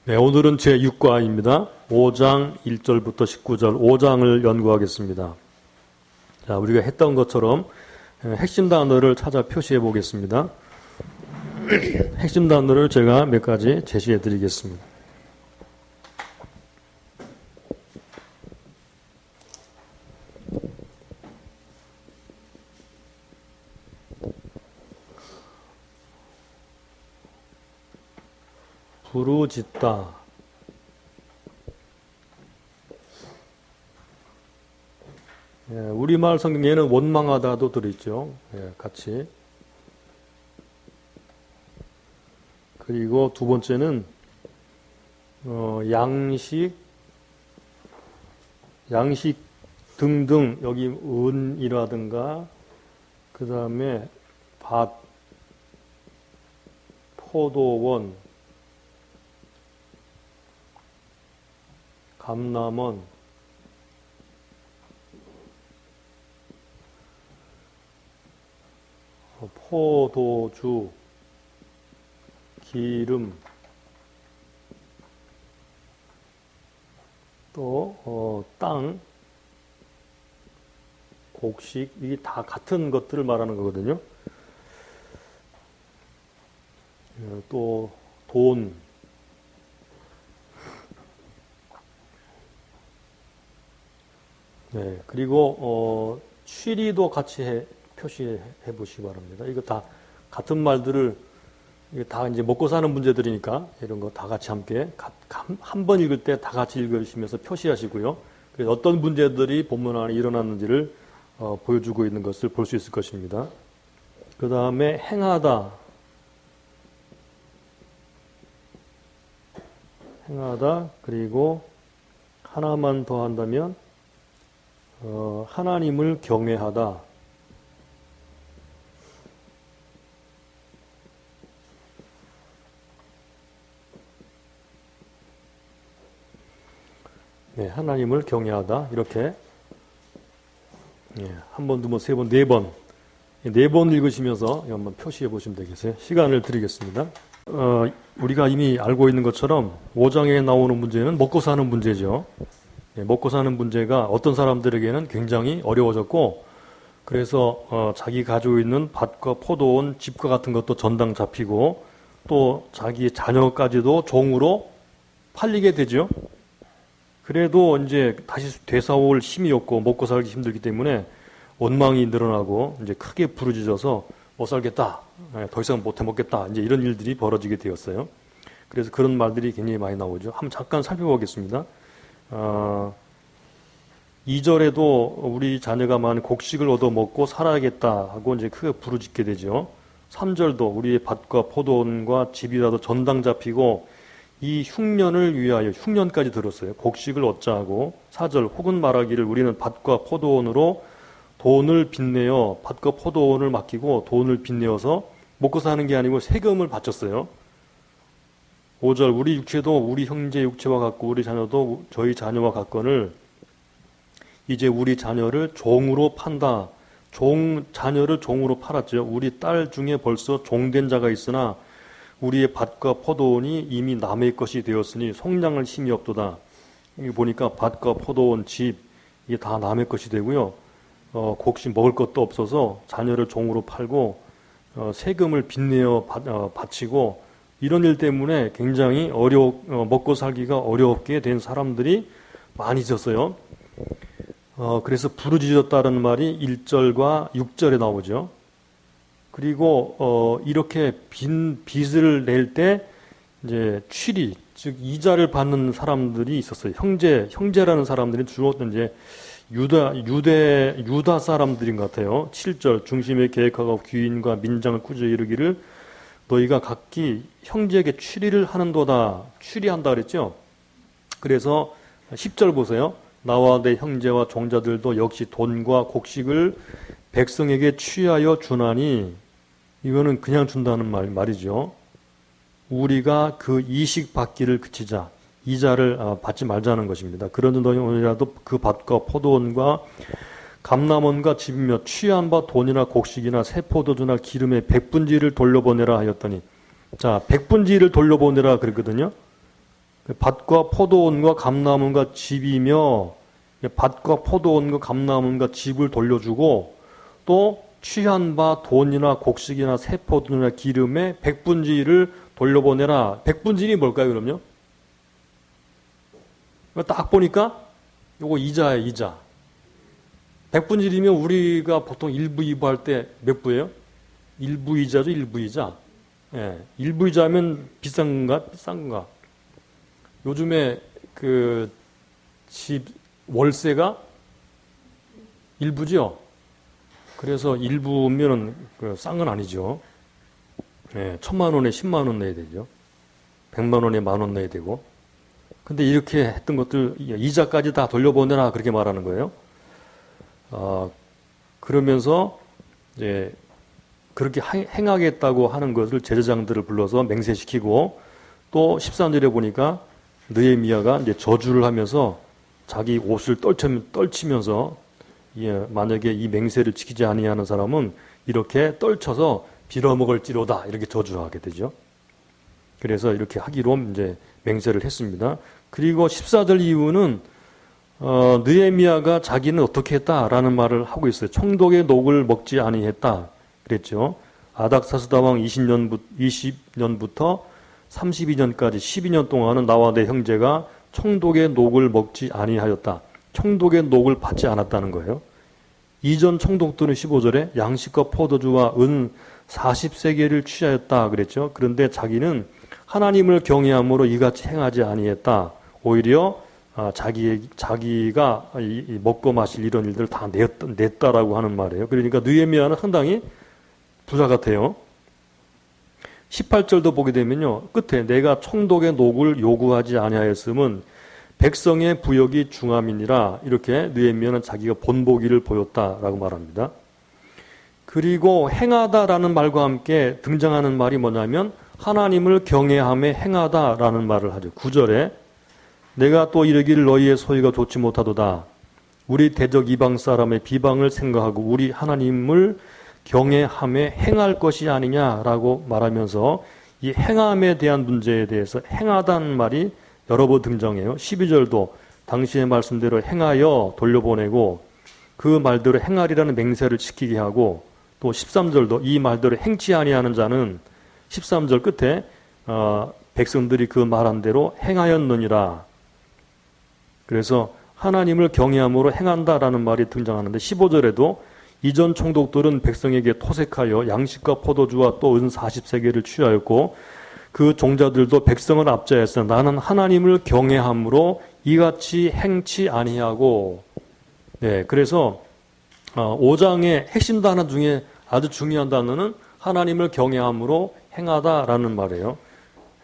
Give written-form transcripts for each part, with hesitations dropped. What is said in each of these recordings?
네, 오늘은 제6과입니다. 5장 1절부터 19절 5장을 연구하겠습니다. 자, 우리가 했던 것처럼 핵심 단어를 찾아 표시해 보겠습니다. 핵심 단어를 제가 몇 가지 제시해 드리겠습니다. 부르짖다, 우리말 성경에는 원망하다도 들어있죠. 같이. 그리고 두 번째는 양식 등등, 여기 은이라든가 그 다음에 밭, 포도원, 감람원, 포도주, 기름, 또 땅, 곡식, 이게 다 같은 것들을 말하는 거거든요. 또 돈, 네, 그리고 취리도 같이 표시해 보시기 바랍니다. 이거 다 같은 말들을, 이게 다 이제 먹고 사는 문제들이니까 이런 거 다 같이 함께 한 번 읽을 때 다 같이 읽으시면서 표시하시고요. 그래서 어떤 문제들이 본문 안에 일어났는지를 보여주고 있는 것을 볼 수 있을 것입니다. 그 다음에 행하다, 그리고 하나만 더 한다면 하나님을 경외하다. 네, 하나님을 경외하다. 이렇게 한 번, 두 번, 세 번, 네 번, 네 번 읽으시면서 한번 표시해 보시면 되겠어요. 시간을 드리겠습니다. 우리가 이미 알고 있는 것처럼 5장에 나오는 문제는 먹고 사는 문제죠. 먹고 사는 문제가 어떤 사람들에게는 굉장히 어려워졌고, 그래서 자기 가지고 있는 밭과 포도원, 집과 같은 것도 전당 잡히고, 또 자기 자녀까지도 종으로 팔리게 되죠. 그래도 이제 다시 되사올 힘이 없고 먹고 살기 힘들기 때문에 원망이 늘어나고 이제 크게 부르짖어서 못 살겠다, 더 이상 못 해먹겠다, 이제 이런 일들이 벌어지게 되었어요. 그래서 그런 말들이 굉장히 많이 나오죠. 한번 잠깐 살펴보겠습니다. 2절에도 우리 자녀가 많은 곡식을 얻어 먹고 살아야겠다 하고 이제 크게 부르짖게 되죠. 3절도 우리의 밭과 포도원과 집이라도 전당 잡히고 이 흉년을 위하여, 흉년까지 들었어요. 곡식을 얻자 하고. 4절 혹은 말하기를 우리는 밭과 포도원으로 돈을 빚내어, 밭과 포도원을 맡기고 돈을 빚내어서 먹고 사는 게 아니고 세금을 바쳤어요. 5절 우리 육체도 우리 형제 육체와 같고 우리 자녀도 저희 자녀와 같거늘 이제 우리 자녀를 종으로 판다. 자녀를 종으로 팔았죠. 우리 딸 중에 벌써 종된 자가 있으나 우리의 밭과 포도원이 이미 남의 것이 되었으니 속량할 힘이 없도다. 여기 보니까 밭과 포도원, 집, 이게 다 남의 것이 되고요. 곡식 먹을 것도 없어서 자녀를 종으로 팔고 세금을 빚내어 바치고, 이런 일 때문에 굉장히 먹고 살기가 어렵게 된 사람들이 많이 있었어요. 그래서 부르짖었다는 말이 1절과 6절에 나오죠. 그리고 이렇게 빚을 낼 때 이제 취리, 즉 이자를 받는 사람들이 있었어요. 형제라는 사람들이 주로 이제 유다 사람들인 것 같아요. 7절 중심에 계획하고 귀인과 민장을 꾸짖어 이르기를 너희가 각기 형제에게 취리를 하는도다. 취리한다 그랬죠. 그래서 10절 보세요. 나와 내 형제와 종자들도 역시 돈과 곡식을 백성에게 취하여 주나니, 이거는 그냥 준다는 말이죠. 우리가 그 이식 받기를 그치자, 이자를 받지 말자는 것입니다. 그러더니라도 그 밭과 포도원과 감람원과 집이며 취한 바 돈이나 곡식이나 새 포도주나 기름의 백분지를 돌려보내라 하였더니, 자, 백분지를 돌려보내라 그랬거든요. 밭과 포도원과 감나무가 집이며 밭과 포도원과 감나무가 집을 돌려주고 또 취한 바 돈이나 곡식이나 세포들이나 기름에 백분지를 돌려보내라. 백분지이 뭘까요, 그럼요? 딱 보니까 요거 이자예요, 이자. 백분지이면 우리가 보통 1부, 2부 할 때 몇 부예요? 1부 이자죠, 1부 이자. 예, 1부 이자면 비싼 건가? 비싼 건가? 요즘에 그 집 월세가 1부죠? 그래서 1부면은 싼 건 아니죠. 예, 1,000만 원에 10만 원 내야 되죠. 100만 원에 10,000원 내야 되고. 근데 이렇게 했던 것들 이자까지 다 돌려보내라 그렇게 말하는 거예요. 그러면서 이제 그렇게 행하겠다고 하는 것을 제사장들을 불러서 맹세시키고 또 13절에 보니까 느헤미야가 이제 저주를 하면서 자기 옷을 떨치면서 만약에 이 맹세를 지키지 아니하는 사람은 이렇게 떨쳐서 빌어먹을지로다 이렇게 저주하게 되죠. 그래서 이렇게 하기로 이제 맹세를 했습니다. 그리고 14절 이후는 느헤미야가 자기는 어떻게 했다라는 말을 하고 있어요. 청독의 녹을 먹지 아니했다 그랬죠. 아닥사스다 왕 20년부터 32년까지 12년 동안은 나와 내 형제가 청독의 녹을 먹지 아니하였다. 청독의 녹을 받지 않았다는 거예요. 이전 청독들은 15절에 양식과 포도주와 은 40세겔을 취하였다 그랬죠. 그런데 자기는 하나님을 경외함으로 이같이 행하지 아니했다. 오히려 자기가 먹고 마실 이런 일들을 다 냈다라고 하는 말이에요. 그러니까 느헤미야는 상당히 부자 같아요. 18절도 보게 되면요. 끝에 내가 청독의 녹을 요구하지 아니하였음은 백성의 부역이 중함이니라. 이렇게 느헤미야는 자기가 본보기를 보였다라고 말합니다. 그리고 행하다라는 말과 함께 등장하는 말이 뭐냐면 하나님을 경외함에 행하다라는 말을 하죠. 9절에 내가 또 이르기를 너희의 소리가 좋지 못하도다. 우리 대적 이방 사람의 비방을 생각하고 우리 하나님을 경외함에 행할 것이 아니냐라고 말하면서 이 행함에 대한 문제에 대해서 행하다는 말이 여러 번 등장해요. 12절도 당시의 말씀대로 행하여 돌려보내고 그 말대로 행하리라는 맹세를 지키게 하고 또 13절도 이 말대로 행치 아니하는 자는 13절 끝에 백성들이 그 말한 대로 행하였느니라. 그래서 하나님을 경외함으로 행한다라는 말이 등장하는데 15절에도 이전 총독들은 백성에게 토색하여 양식과 포도주와 또 은 40세겔을 취하였고 그 종자들도 백성을 압제해서 나는 하나님을 경외함으로 이같이 행치 아니하고 네, 그래서 5장의 핵심 단어 중에 아주 중요한 단어는 하나님을 경외함으로 행하다라는 말이에요.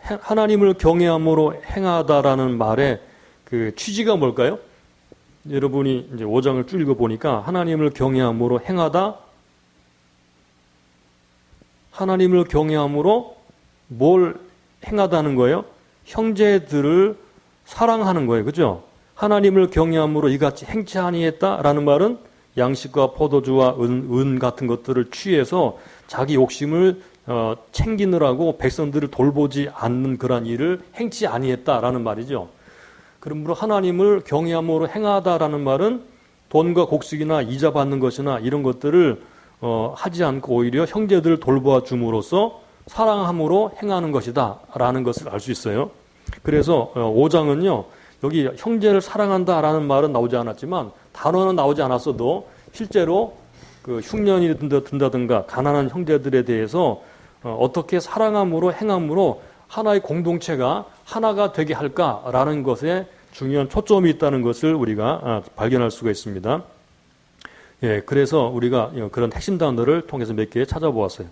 하나님을 경외함으로 행하다라는 말의 그 취지가 뭘까요? 여러분이 이제 5장을 쭉 읽어보니까 하나님을 경외함으로 행하다, 하나님을 경외함으로 뭘 행하다는 거예요? 형제들을 사랑하는 거예요. 그죠? 하나님을 경외함으로 이같이 행치 아니했다라는 말은 양식과 포도주와 은 같은 것들을 취해서 자기 욕심을 챙기느라고 백성들을 돌보지 않는 그러한 일을 행치 아니했다라는 말이죠. 그러므로 하나님을 경외함으로 행하다라는 말은 돈과 곡식이나 이자 받는 것이나 이런 것들을 하지 않고 오히려 형제들을 돌보아 줌으로써 사랑함으로 행하는 것이다 라는 것을 알 수 있어요. 그래서 5장은요 여기 형제를 사랑한다라는 말은 나오지 않았지만 단어는 나오지 않았어도 실제로 그 흉년이 든다든가 가난한 형제들에 대해서 어떻게 사랑함으로 행함으로 하나의 공동체가 하나가 되게 할까라는 것에 중요한 초점이 있다는 것을 우리가 발견할 수가 있습니다. 예, 그래서 우리가 그런 핵심 단어를 통해서 몇 개 찾아보았어요.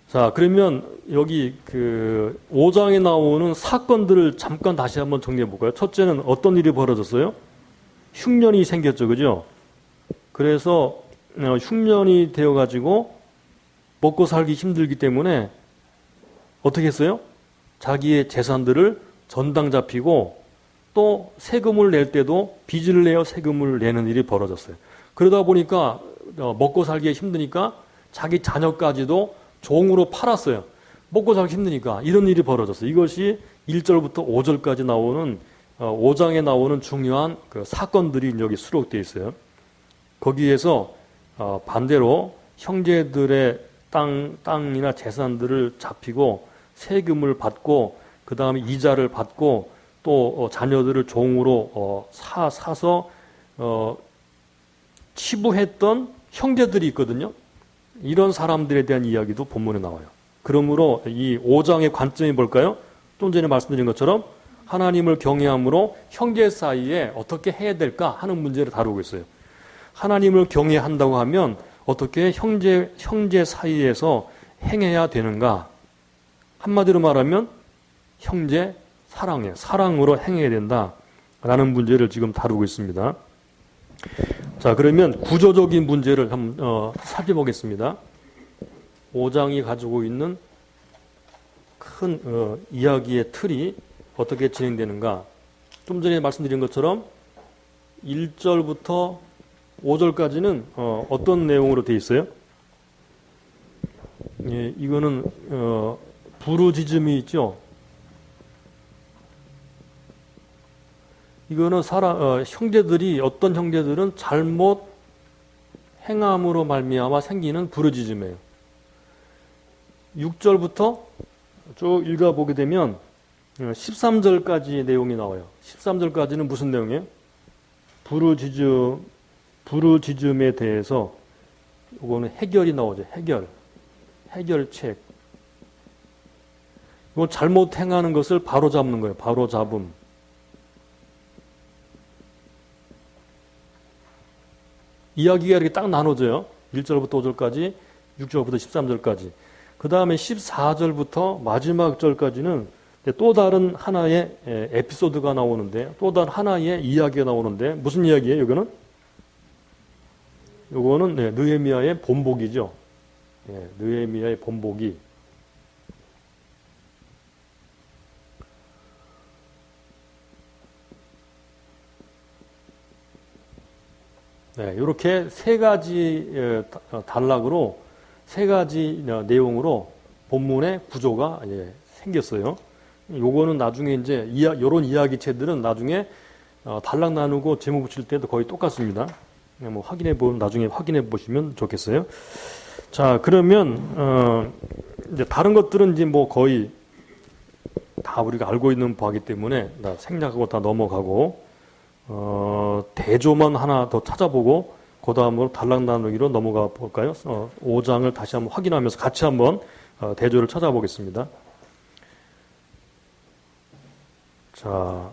자, 그러면 여기 그 5장에 나오는 사건들을 잠깐 다시 한번 정리해 볼까요? 첫째는 어떤 일이 벌어졌어요? 흉년이 생겼죠, 그죠? 그래서 흉년이 되어가지고 먹고 살기 힘들기 때문에 어떻게 했어요? 자기의 재산들을 전당 잡히고 또 세금을 낼 때도 빚을 내어 세금을 내는 일이 벌어졌어요. 그러다 보니까 먹고 살기에 힘드니까 자기 자녀까지도 종으로 팔았어요. 먹고 살기 힘드니까 이런 일이 벌어졌어요. 이것이 1절부터 5절까지 나오는 5장에 나오는 중요한 그 사건들이 여기 수록되어 있어요. 거기에서 반대로 형제들의 땅이나 재산들을 잡히고 세금을 받고 그 다음에 이자를 받고 또 자녀들을 종으로 사서 치부했던 형제들이 있거든요. 이런 사람들에 대한 이야기도 본문에 나와요. 그러므로 이 5장의 관점이 뭘까요? 좀 전에 말씀드린 것처럼 하나님을 경외함으로 형제 사이에 어떻게 해야 될까 하는 문제를 다루고 있어요. 하나님을 경외한다고 하면 어떻게 형제 사이에서 행해야 되는가? 한마디로 말하면 형제 사랑으로 행해야 된다라는 문제를 지금 다루고 있습니다. 자, 그러면 구조적인 문제를 한번 살펴보겠습니다. 5장이 가지고 있는 큰 이야기의 틀이 어떻게 진행되는가? 좀 전에 말씀드린 것처럼 1절부터 5절까지는 어떤 내용으로 되어 있어요? 예, 이거는 부르짖음이 있죠. 이거는 형제들이 어떤 형제들은 잘못 행함으로 말미암아 생기는 부르짖음이에요. 6절부터 쭉 읽어보게 되면 13절까지 내용이 나와요. 13절까지는 무슨 내용이에요? 부르짖음에 대해서 이거는 해결이 나오죠. 해결책. 이건 잘못 행하는 것을 바로잡는 거예요. 바로잡음. 이야기가 이렇게 딱 나눠져요. 1절부터 5절까지, 6절부터 13절까지. 그 다음에 14절부터 마지막 절까지는 또 다른 하나의 에피소드가 나오는데, 또 다른 하나의 이야기가 나오는데, 무슨 이야기예요, 요거는 느헤미야의 본보기죠. 느헤미야의 본보기. 이렇게 세 가지 단락으로 세 가지 내용으로 본문의 구조가 생겼어요. 요거는 나중에 이제 이런 이야기체들은 나중에 단락 나누고 제목 붙일 때도 거의 똑같습니다. 뭐 나중에 확인해 보시면 좋겠어요. 자, 그러면 이제 다른 것들은 이제 뭐 거의 다 우리가 알고 있는 바이기 때문에 다 생략하고 다 넘어가고 대조만 하나 더 찾아보고 그 다음으로 단락 나누기로 넘어가 볼까요? 5장을 다시 한번 확인하면서 같이 한번 대조를 찾아보겠습니다. 자,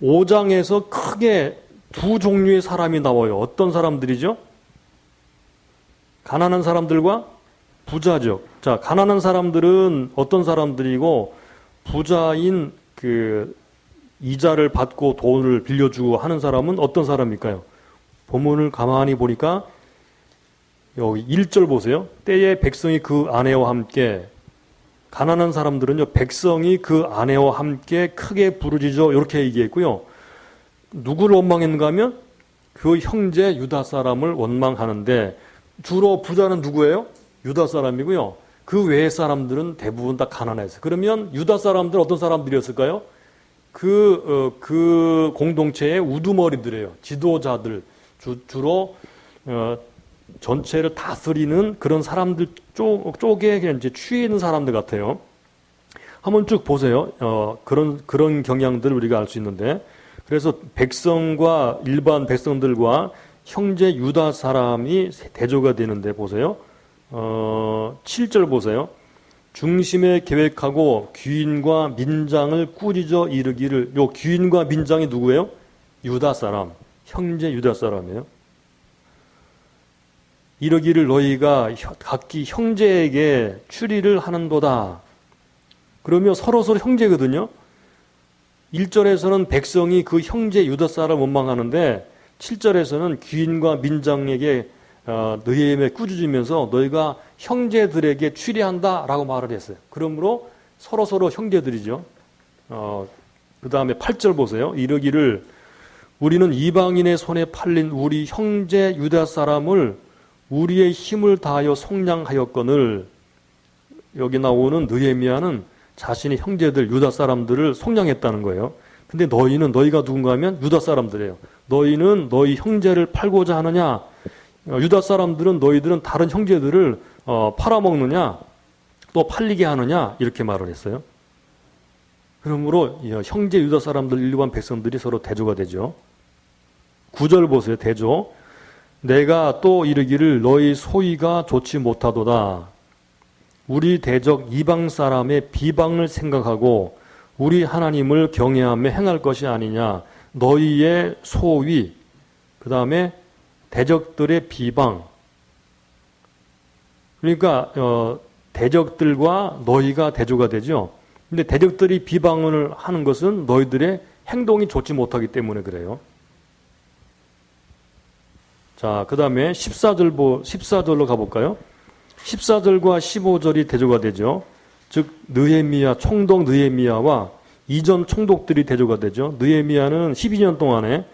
5장에서 크게 두 종류의 사람이 나와요. 어떤 사람들이죠? 가난한 사람들과 부자죠. 자, 가난한 사람들은 어떤 사람들이고 부자인 이자를 받고 돈을 빌려주고 하는 사람은 어떤 사람일까요? 본문을 가만히 보니까 여기 1절 보세요. 때에 백성이 그 아내와 함께, 가난한 사람들은요, 백성이 그 아내와 함께 크게 부르짖어 이렇게 얘기했고요. 누구를 원망했는가 하면 그 형제 유다 사람을 원망하는데, 주로 부자는 누구예요? 유다 사람이고요. 그 외의 사람들은 대부분 다 가난했어요. 그러면 유다 사람들 어떤 사람들이었을까요? 그 공동체의 우두머리들이에요. 지도자들, 주로 전체를 다스리는 그런 사람들 쪽에 이제 취해 있는 사람들 같아요. 한번 쭉 보세요. 그런 경향들을 우리가 알 수 있는데, 그래서 백성과 일반 백성들과 형제 유다 사람이 대조가 되는데 보세요. 7절 보세요. 중심에 계획하고 귀인과 민장을 꾸짖어 이르기를. 요 귀인과 민장이 누구예요? 유다 사람, 형제 유다 사람이에요. 이르기를 너희가 각기 형제에게 추리를 하는도다. 그러면 서로서로 형제거든요. 1절에서는 백성이 그 형제 유다 사람을 원망하는데 7절에서는 귀인과 민장에게 느헤미야에 꾸짖으면서 너희가 형제들에게 추리한다라고 말을 했어요. 그러므로 서로서로 형제들이죠. 그 다음에 8절 보세요. 이르기를 우리는 이방인의 손에 팔린 우리 형제 유다 사람을 우리의 힘을 다하여 속량하였거늘. 여기 나오는 느헤미야는 자신의 형제들 유다 사람들을 속량했다는 거예요. 근데 너희가 누군가 하면 유다 사람들이에요. 너희는 너희 형제를 팔고자 하느냐? 유다 사람들은 너희들은 다른 형제들을 팔아먹느냐? 또 팔리게 하느냐? 이렇게 말을 했어요. 그러므로 형제 유다 사람들 일반 백성들이 서로 대조가 되죠. 9절 보세요. 대조. 내가 또 이르기를 너희 소위가 좋지 못하도다. 우리 대적 이방 사람의 비방을 생각하고 우리 하나님을 경외하며 행할 것이 아니냐. 너희의 소위, 그 다음에 대적들의 비방. 그러니까 대적들과 너희가 대조가 되죠. 근데 대적들이 비방을 하는 것은 너희들의 행동이 좋지 못하기 때문에 그래요. 자, 그 다음에 14절로 가볼까요? 14절과 15절이 대조가 되죠. 즉 느헤미야, 총독 느헤미야와 이전 총독들이 대조가 되죠. 느헤미야는 12년 동안에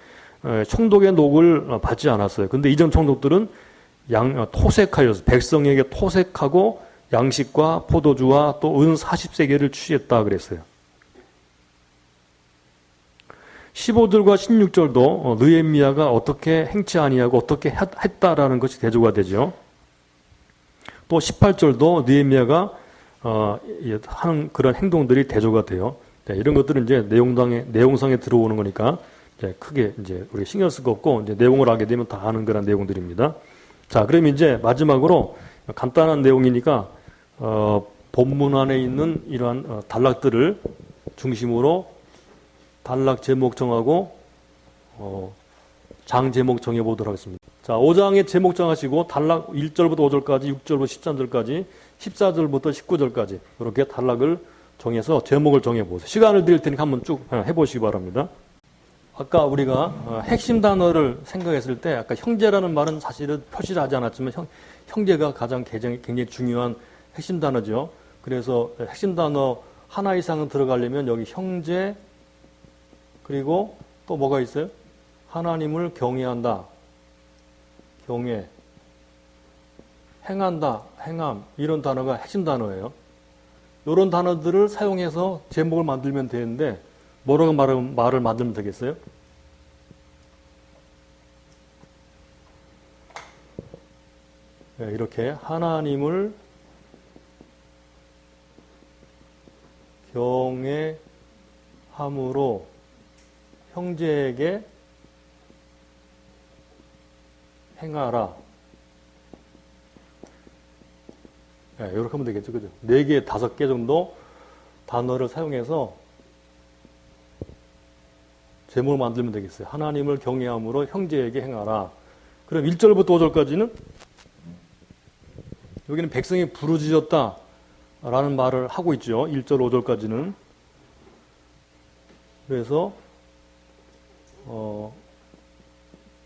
총독의 녹을 받지 않았어요. 근데 이전 총독들은 토색하여서 백성에게 토색하고 양식과 포도주와 또 은 40세겔을 취했다 그랬어요. 15절과 16절도 느헤미야가 어떻게 행치 아니하고 어떻게 했다라는 것이 대조가 되죠. 또 18절도 느헤미야가 하는 그런 행동들이 대조가 돼요. 네, 이런 것들은 이제 내용상에 들어오는 거니까 이제 크게 이제 우리가 신경 쓸 거 없고 이제 내용을 알게 되면 다 아는 그런 내용들입니다. 자, 그럼 이제 마지막으로 간단한 내용이니까 본문 안에 있는 이러한 단락들을 중심으로 단락 제목 정하고 장 제목 정해보도록 하겠습니다. 자, 5장의 제목 정하시고 단락 1절부터 5절까지, 6절부터 13절까지, 14절부터 19절까지 이렇게 단락을 정해서 제목을 정해보세요. 시간을 드릴 테니까 한번 쭉 해보시기 바랍니다. 아까 우리가 핵심 단어를 생각했을 때 아까 형제라는 말은 사실은 표시를 하지 않았지만 형제가 가장 굉장히 중요한 핵심 단어죠. 그래서 핵심 단어 하나 이상은 들어가려면 여기 형제, 그리고 또 뭐가 있어요? 하나님을 경외한다. 경외. 행한다. 행함. 이런 단어가 핵심 단어예요. 이런 단어들을 사용해서 제목을 만들면 되는데 뭐라고 말을 만들면 되겠어요? 네, 이렇게 하나님을 경외함으로 형제에게 행하라. 네, 이렇게 하면 되겠죠. 그죠? 4개, 5개 정도 단어를 사용해서 제목을 만들면 되겠어요. 하나님을 경외함으로 형제에게 행하라. 그럼 1절부터 5절까지는 여기는 백성이 부르짖었다 라는 말을 하고 있죠. 1절, 5절까지는. 그래서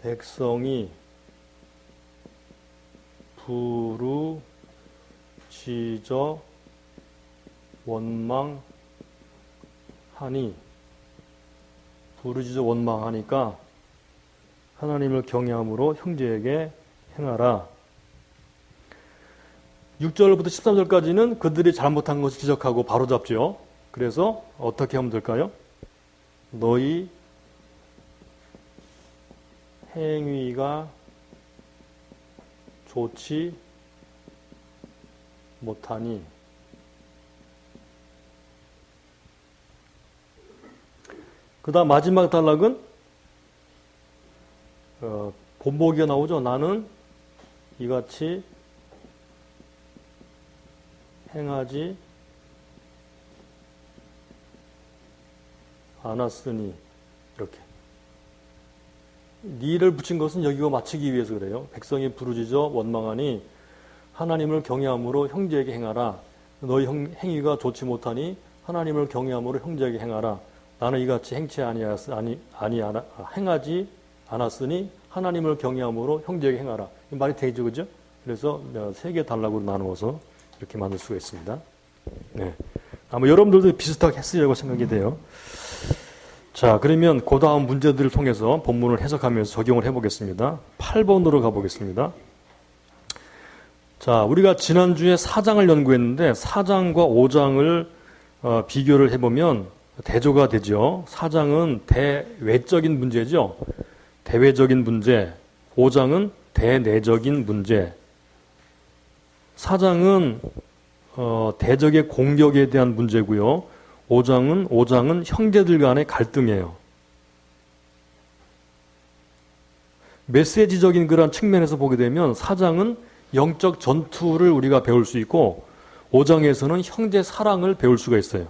백성이 부르짖어 원망하니, 부르짖어 원망하니까 하나님을 경외함으로 형제에게 행하라. 6절부터 13절까지는 그들이 잘못한 것을 지적하고 바로잡죠. 그래서 어떻게 하면 될까요? 너희 행위가 좋지 못하니 그 다음 마지막 단락은 본보기가 나오죠. 나는 이같이 행하지 않았으니 이렇게 니를 붙인 것은 여기와 맞추기 위해서 그래요. 백성이 부르짖어 원망하니 하나님을 경외함으로 형제에게 행하라. 너희 행위가 좋지 못하니 하나님을 경외함으로 형제에게 행하라. 나는 이같이 행하지 않았으니 하나님을 경외함으로 형제에게 행하라. 이 말이 되죠, 그죠? 그래서 3개 단락으로 나누어서 이렇게 만들 수가 있습니다. 네. 아마 여러분들도 비슷하게 했으려고 생각이 돼요. 자, 그러면 그 다음 문제들을 통해서 본문을 해석하면서 적용을 해보겠습니다. 8번으로 가보겠습니다. 자, 우리가 지난주에 4장을 연구했는데 4장과 5장을 비교를 해보면 대조가 되죠. 4장은 대외적인 문제죠. 대외적인 문제. 5장은 대내적인 문제. 4장은 대적의 공격에 대한 문제고요. 5장은 형제들 간의 갈등이에요. 메시지적인 그런 측면에서 보게 되면 4장은 영적 전투를 우리가 배울 수 있고 5장에서는 형제 사랑을 배울 수가 있어요.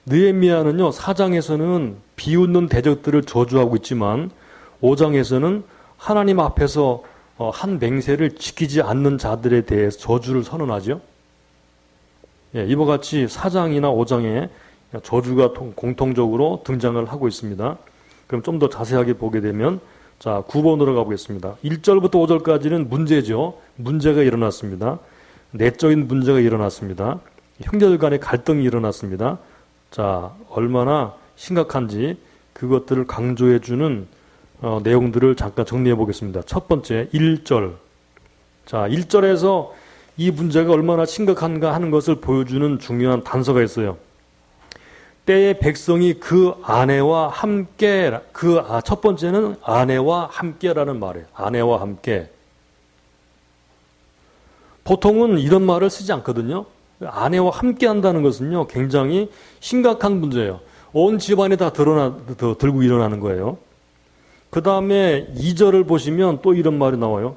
느헤미야는요, 4장에서는 비웃는 대적들을 저주하고 있지만 5장에서는 하나님 앞에서 한 맹세를 지키지 않는 자들에 대해서 저주를 선언하죠. 예, 이와 같이 4장이나 5장에 저주가 공통적으로 등장을 하고 있습니다. 그럼 좀 더 자세하게 보게 되면 자, 9번으로 가보겠습니다. 1절부터 5절까지는 문제죠. 문제가 일어났습니다. 내적인 문제가 일어났습니다. 형제들 간의 갈등이 일어났습니다. 자, 얼마나 심각한지 그것들을 강조해주는 내용들을 잠깐 정리해 보겠습니다. 첫 번째, 1절. 자, 1절에서 이 문제가 얼마나 심각한가 하는 것을 보여주는 중요한 단서가 있어요. 때의 백성이 그 아내와 함께, 첫 번째는 아내와 함께라는 말이에요. 아내와 함께. 보통은 이런 말을 쓰지 않거든요. 아내와 함께 한다는 것은요, 굉장히 심각한 문제예요. 온 집안에 다 들고 일어나는 거예요. 그 다음에 2절을 보시면 또 이런 말이 나와요.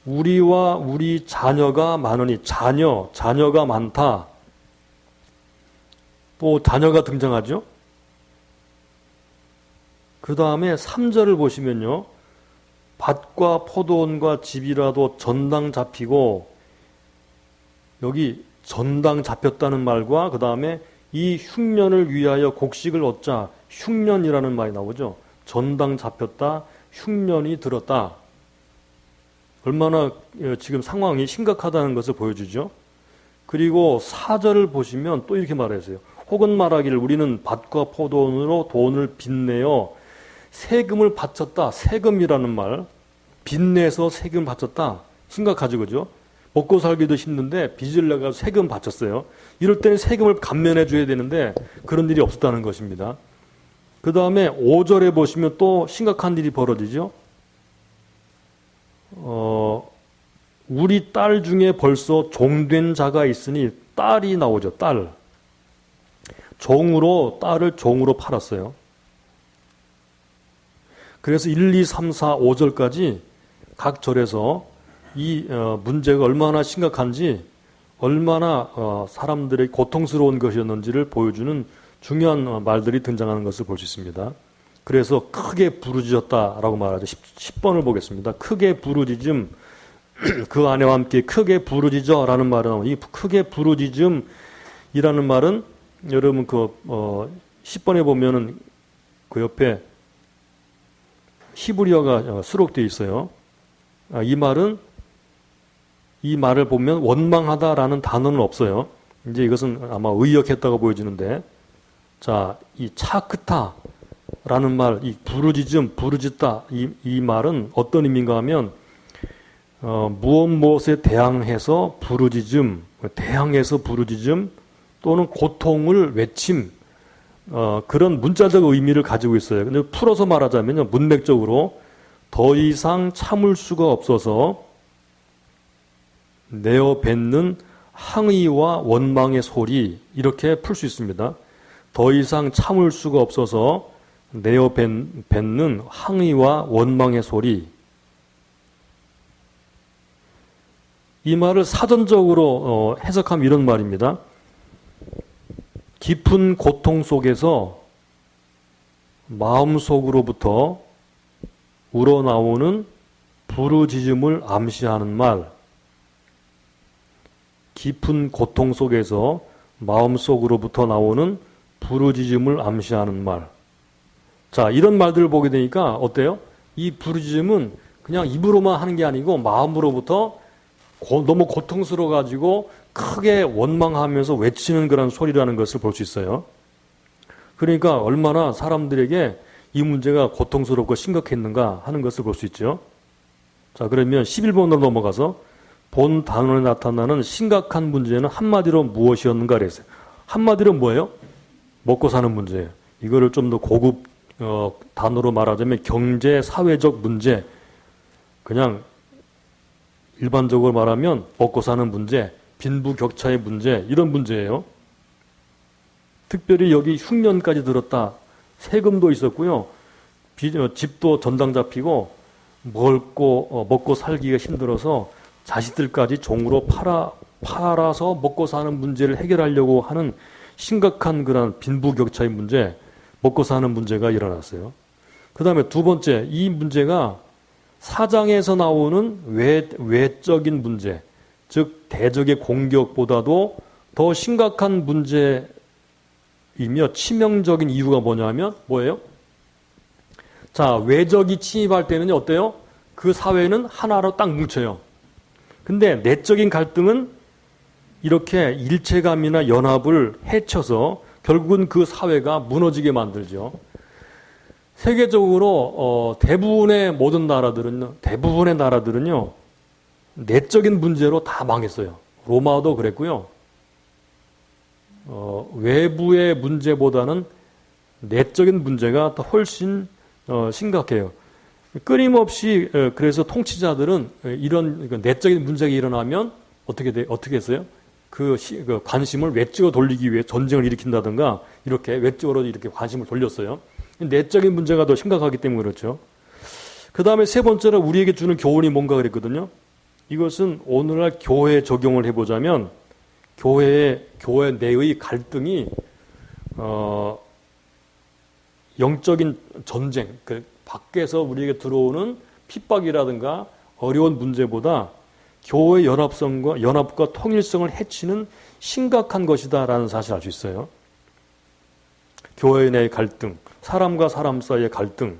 우리와 우리 자녀가 많으니, 자녀가 많다. 또 자녀가 등장하죠. 그 다음에 3절을 보시면요. 밭과 포도원과 집이라도 전당 잡히고, 여기 전당 잡혔다는 말과 그 다음에 이 흉년을 위하여 곡식을 얻자, 흉년이라는 말이 나오죠. 전당 잡혔다, 흉년이 들었다. 얼마나 지금 상황이 심각하다는 것을 보여주죠. 그리고 4절을 보시면 또 이렇게 말했어요. 혹은 말하기를 우리는 밭과 포도원으로 돈을 빚내어 세금을 바쳤다. 세금이라는 말. 빚내서 세금 바쳤다. 심각하죠, 그죠? 먹고 살기도 힘든데 빚을 내가 세금 바쳤어요. 이럴 때는 세금을 감면해 줘야 되는데 그런 일이 없었다는 것입니다. 그 다음에 5절에 보시면 또 심각한 일이 벌어지죠. 우리 딸 중에 벌써 종된 자가 있으니 딸이 나오죠. 딸. 딸을 종으로 팔았어요. 그래서 1, 2, 3, 4, 5절까지 각 절에서 이 문제가 얼마나 심각한지, 얼마나 사람들의 고통스러운 것이었는지를 보여주는 중요한 말들이 등장하는 것을 볼 수 있습니다. 그래서 크게 부르짖었다라고 말하죠. 10번을 보겠습니다. 크게 부르짖음, 그 아내와 함께 크게 부르짖어라는 말은, 이 크게 부르짖음이라는 말은 여러분 10번에 보면은 그 옆에 히브리어가 수록되어 있어요. 이 말을 보면 원망하다라는 단어는 없어요. 이제 이것은 아마 의역했다고 보여지는데, 자, 이 차크타라는 말, 이 부르짖음, 부르짖다, 이 말은 어떤 의미인가 하면, 무엇에 대항해서 부르짖음, 또는 고통을 외침, 그런 문자적 의미를 가지고 있어요. 근데 풀어서 말하자면요, 문맥적으로 더 이상 참을 수가 없어서 내어 뱉는 항의와 원망의 소리, 이렇게 풀 수 있습니다. 더 이상 참을 수가 없어서 내어 뱉는 항의와 원망의 소리. 이 말을 사전적으로 해석하면 이런 말입니다. 깊은 고통 속에서 마음속으로부터 우러나오는 부르짖음을 암시하는 말. 깊은 고통 속에서 마음속으로부터 나오는 부르짖음을 암시하는 말. 자, 이런 말들을 보게 되니까 어때요? 이 부르짖음은 그냥 입으로만 하는 게 아니고 마음으로부터 너무 고통스러워가지고 크게 원망하면서 외치는 그런 소리라는 것을 볼 수 있어요. 그러니까 얼마나 사람들에게 이 문제가 고통스럽고 심각했는가 하는 것을 볼 수 있죠. 자, 그러면 11번으로 넘어가서 본 단원에 나타나는 심각한 문제는 한마디로 무엇이었는가 그랬어요. 한마디로 뭐예요? 먹고 사는 문제예요. 이거를 좀 더 고급 단어로 말하자면 경제, 사회적 문제, 그냥 일반적으로 말하면 먹고 사는 문제, 빈부격차의 문제, 이런 문제예요. 특별히 여기 흉년까지 들었다. 세금도 있었고요. 집도 전당 잡히고 먹고 살기가 힘들어서 자식들까지 종으로 팔아서 먹고 사는 문제를 해결하려고 하는 심각한 그런 빈부격차의 문제, 먹고 사는 문제가 일어났어요. 그 다음에 두 번째, 이 문제가 사장에서 나오는 외적인 문제, 즉 대적의 공격보다도 더 심각한 문제이며 치명적인 이유가 뭐냐면 뭐예요? 자, 외적이 침입할 때는 어때요? 그 사회는 하나로 딱 뭉쳐요. 근데 내적인 갈등은 이렇게 일체감이나 연합을 해쳐서 결국은 그 사회가 무너지게 만들죠. 세계적으로 대부분의 나라들은요 내적인 문제로 다 망했어요. 로마도 그랬고요. 외부의 문제보다는 내적인 문제가 더 훨씬 심각해요. 끊임없이 그래서 통치자들은 이런 내적인 문제가 일어나면 어떻게 했어요? 그 관심을 외적으로 돌리기 위해 전쟁을 일으킨다든가 이렇게 외적으로 이렇게 관심을 돌렸어요. 내적인 문제가 더 심각하기 때문에 그렇죠. 그 다음에 세 번째로 우리에게 주는 교훈이 뭔가 그랬거든요. 이것은 오늘날 교회에 적용을 해보자면 교회 내의 갈등이 영적인 전쟁, 그 밖에서 우리에게 들어오는 핍박이라든가 어려운 문제보다 교회의 연합과 통일성을 해치는 심각한 것이다라는 사실을 알 수 있어요. 교회 내의 갈등, 사람과 사람 사이의 갈등,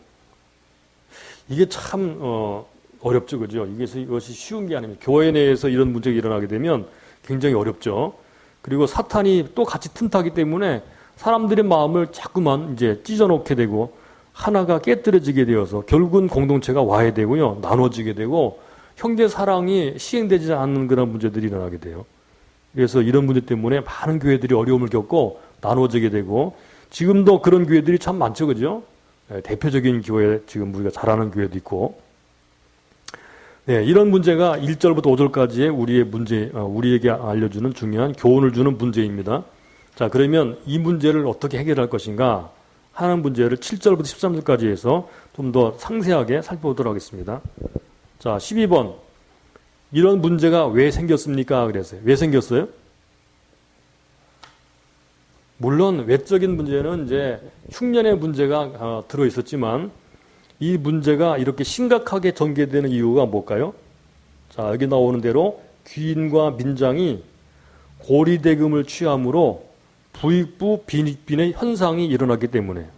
이게 참 어렵죠, 그죠? 이것이 쉬운 게 아닙니다. 교회 내에서 이런 문제가 일어나게 되면 굉장히 어렵죠. 그리고 사탄이 또 같이 틈타기 때문에 사람들의 마음을 자꾸만 이제 찢어놓게 되고 하나가 깨뜨려지게 되어서 결국은 공동체가 와해되고요, 나눠지게 되고 형제 사랑이 시행되지 않는 그런 문제들이 일어나게 돼요. 그래서 이런 문제 때문에 많은 교회들이 어려움을 겪고 나눠지게 되고 지금도 그런 교회들이 참 많죠, 그죠? 네, 대표적인 교회 지금 우리가 잘 아는 교회도 있고, 네, 이런 문제가 1절부터 5절까지의 우리에게 알려주는 중요한 교훈을 주는 문제입니다. 자, 그러면 이 문제를 어떻게 해결할 것인가 하는 문제를 7절부터 13절까지 해서 좀 더 상세하게 살펴보도록 하겠습니다. 자, 12번. 이런 문제가 왜 생겼습니까? 그랬어요. 왜 생겼어요? 물론 외적인 문제는 이제 흉년의 문제가 들어 있었지만 이 문제가 이렇게 심각하게 전개되는 이유가 뭘까요? 자, 여기 나오는 대로 귀인과 민장이 고리대금을 취함으로 부익부 빈익빈의 현상이 일어났기 때문에.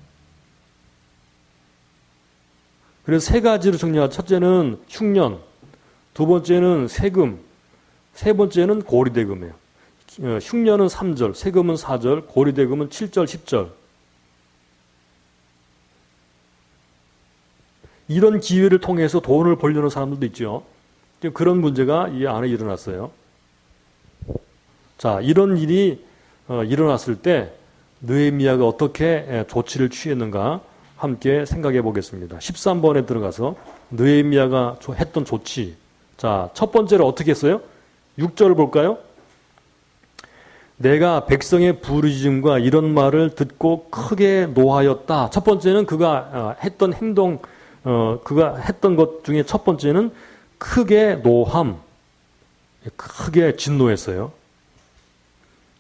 그래서 세 가지로 정리하자. 첫째는 흉년, 두 번째는 세금, 세 번째는 고리대금이에요. 흉년은 3절, 세금은 4절, 고리대금은 7절, 10절. 이런 기회를 통해서 돈을 벌려는 사람들도 있죠. 그런 문제가 이 안에 일어났어요. 자, 이런 일이 일어났을 때 느헤미야가 어떻게 조치를 취했는가 함께 생각해 보겠습니다. 13번에 들어가서 느헤미야가 했던 조치. 자, 첫 번째로 어떻게 했어요? 6절을 볼까요? 내가 백성의 부르짖음과 이런 말을 듣고 크게 노하였다. 첫 번째는 그가 했던 행동, 그가 했던 것 중에 첫 번째는 크게 노함, 크게 진노했어요.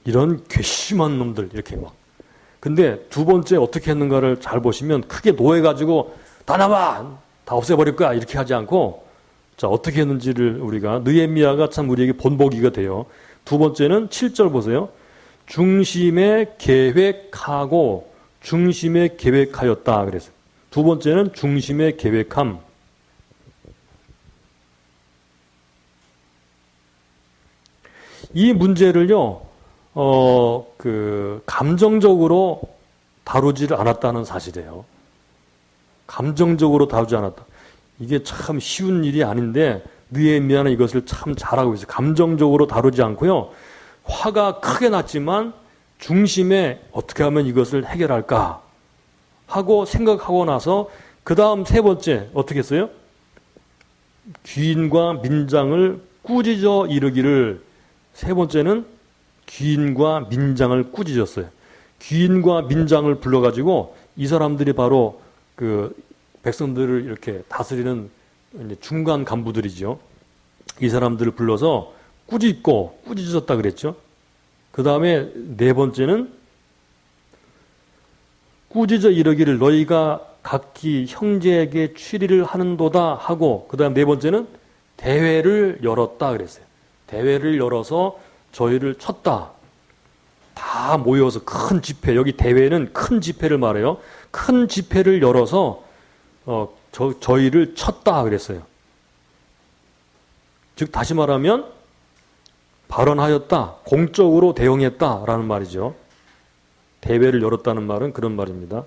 이런 괘씸한 놈들, 이렇게 막. 근데 두 번째 어떻게 했는가를 잘 보시면 크게 노해가지고 다 나와! 다 없애버릴 거야! 이렇게 하지 않고, 자, 어떻게 했는지를 우리가, 느헤미야가 참 우리에게 본보기가 돼요. 두 번째는 7절 보세요. 중심에 계획하고 중심에 계획하였다. 그래서 두 번째는 중심에 계획함. 이 문제를요, 감정적으로 다루지를 않았다는 사실이에요. 감정적으로 다루지 않았다. 이게 참 쉬운 일이 아닌데 느헤미야는 이것을 참 잘하고 있어요. 감정적으로 다루지 않고요. 화가 크게 났지만 중심에 어떻게 하면 이것을 해결할까 하고 생각하고 나서 그 다음 세 번째 어떻게 했어요? 귀인과 민장을 꾸짖어 이르기를. 세 번째는 귀인과 민장을 꾸짖었어요. 귀인과 민장을 불러가지고 이 사람들이 바로 그 백성들을 이렇게 다스리는 중간 간부들이죠. 이 사람들을 불러서 꾸짖고 꾸짖었다 그랬죠. 그 다음에 네 번째는 꾸짖어 이르기를 너희가 각기 형제에게 취리를 하는도다 하고, 그 다음 네 번째는 대회를 열었다 그랬어요. 대회를 열어서 저희를 쳤다. 다 모여서 큰 집회, 여기 대회는 큰 집회를 말해요. 큰 집회를 열어서 저희를 쳤다 그랬어요. 즉 다시 말하면 발언하였다, 공적으로 대응했다라는 말이죠. 대회를 열었다는 말은 그런 말입니다.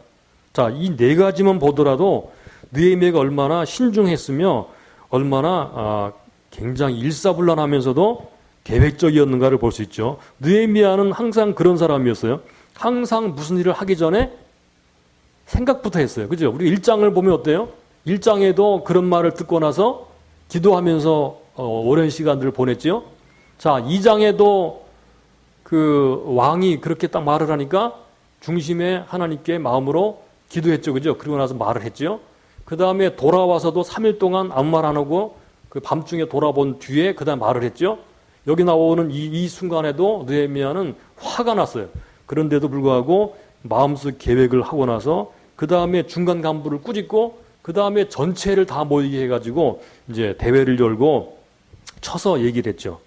자, 이 네 가지만 보더라도 느헤미야가 얼마나 신중했으며 얼마나 굉장히 일사불란하면서도 계획적이었는가를 볼 수 있죠. 느헤미야는 항상 그런 사람이었어요. 항상 무슨 일을 하기 전에 생각부터 했어요. 그죠? 우리 1장을 보면 어때요? 1장에도 그런 말을 듣고 나서 기도하면서 오랜 시간들을 보냈죠. 자, 2장에도 그 왕이 그렇게 딱 말을 하니까 중심에 하나님께 마음으로 기도했죠. 그죠? 그리고 나서 말을 했죠. 그 다음에 돌아와서도 3일 동안 아무 말 안 하고 그 밤중에 돌아본 뒤에 그 다음에 말을 했죠. 여기 나오는 이 순간에도 느헤미야는 화가 났어요. 그런데도 불구하고 마음속 계획을 하고 나서 그 다음에 중간 간부를 꾸짖고 그 다음에 전체를 다 모이게 해가지고 이제 대회를 열고 쳐서 얘기를 했죠.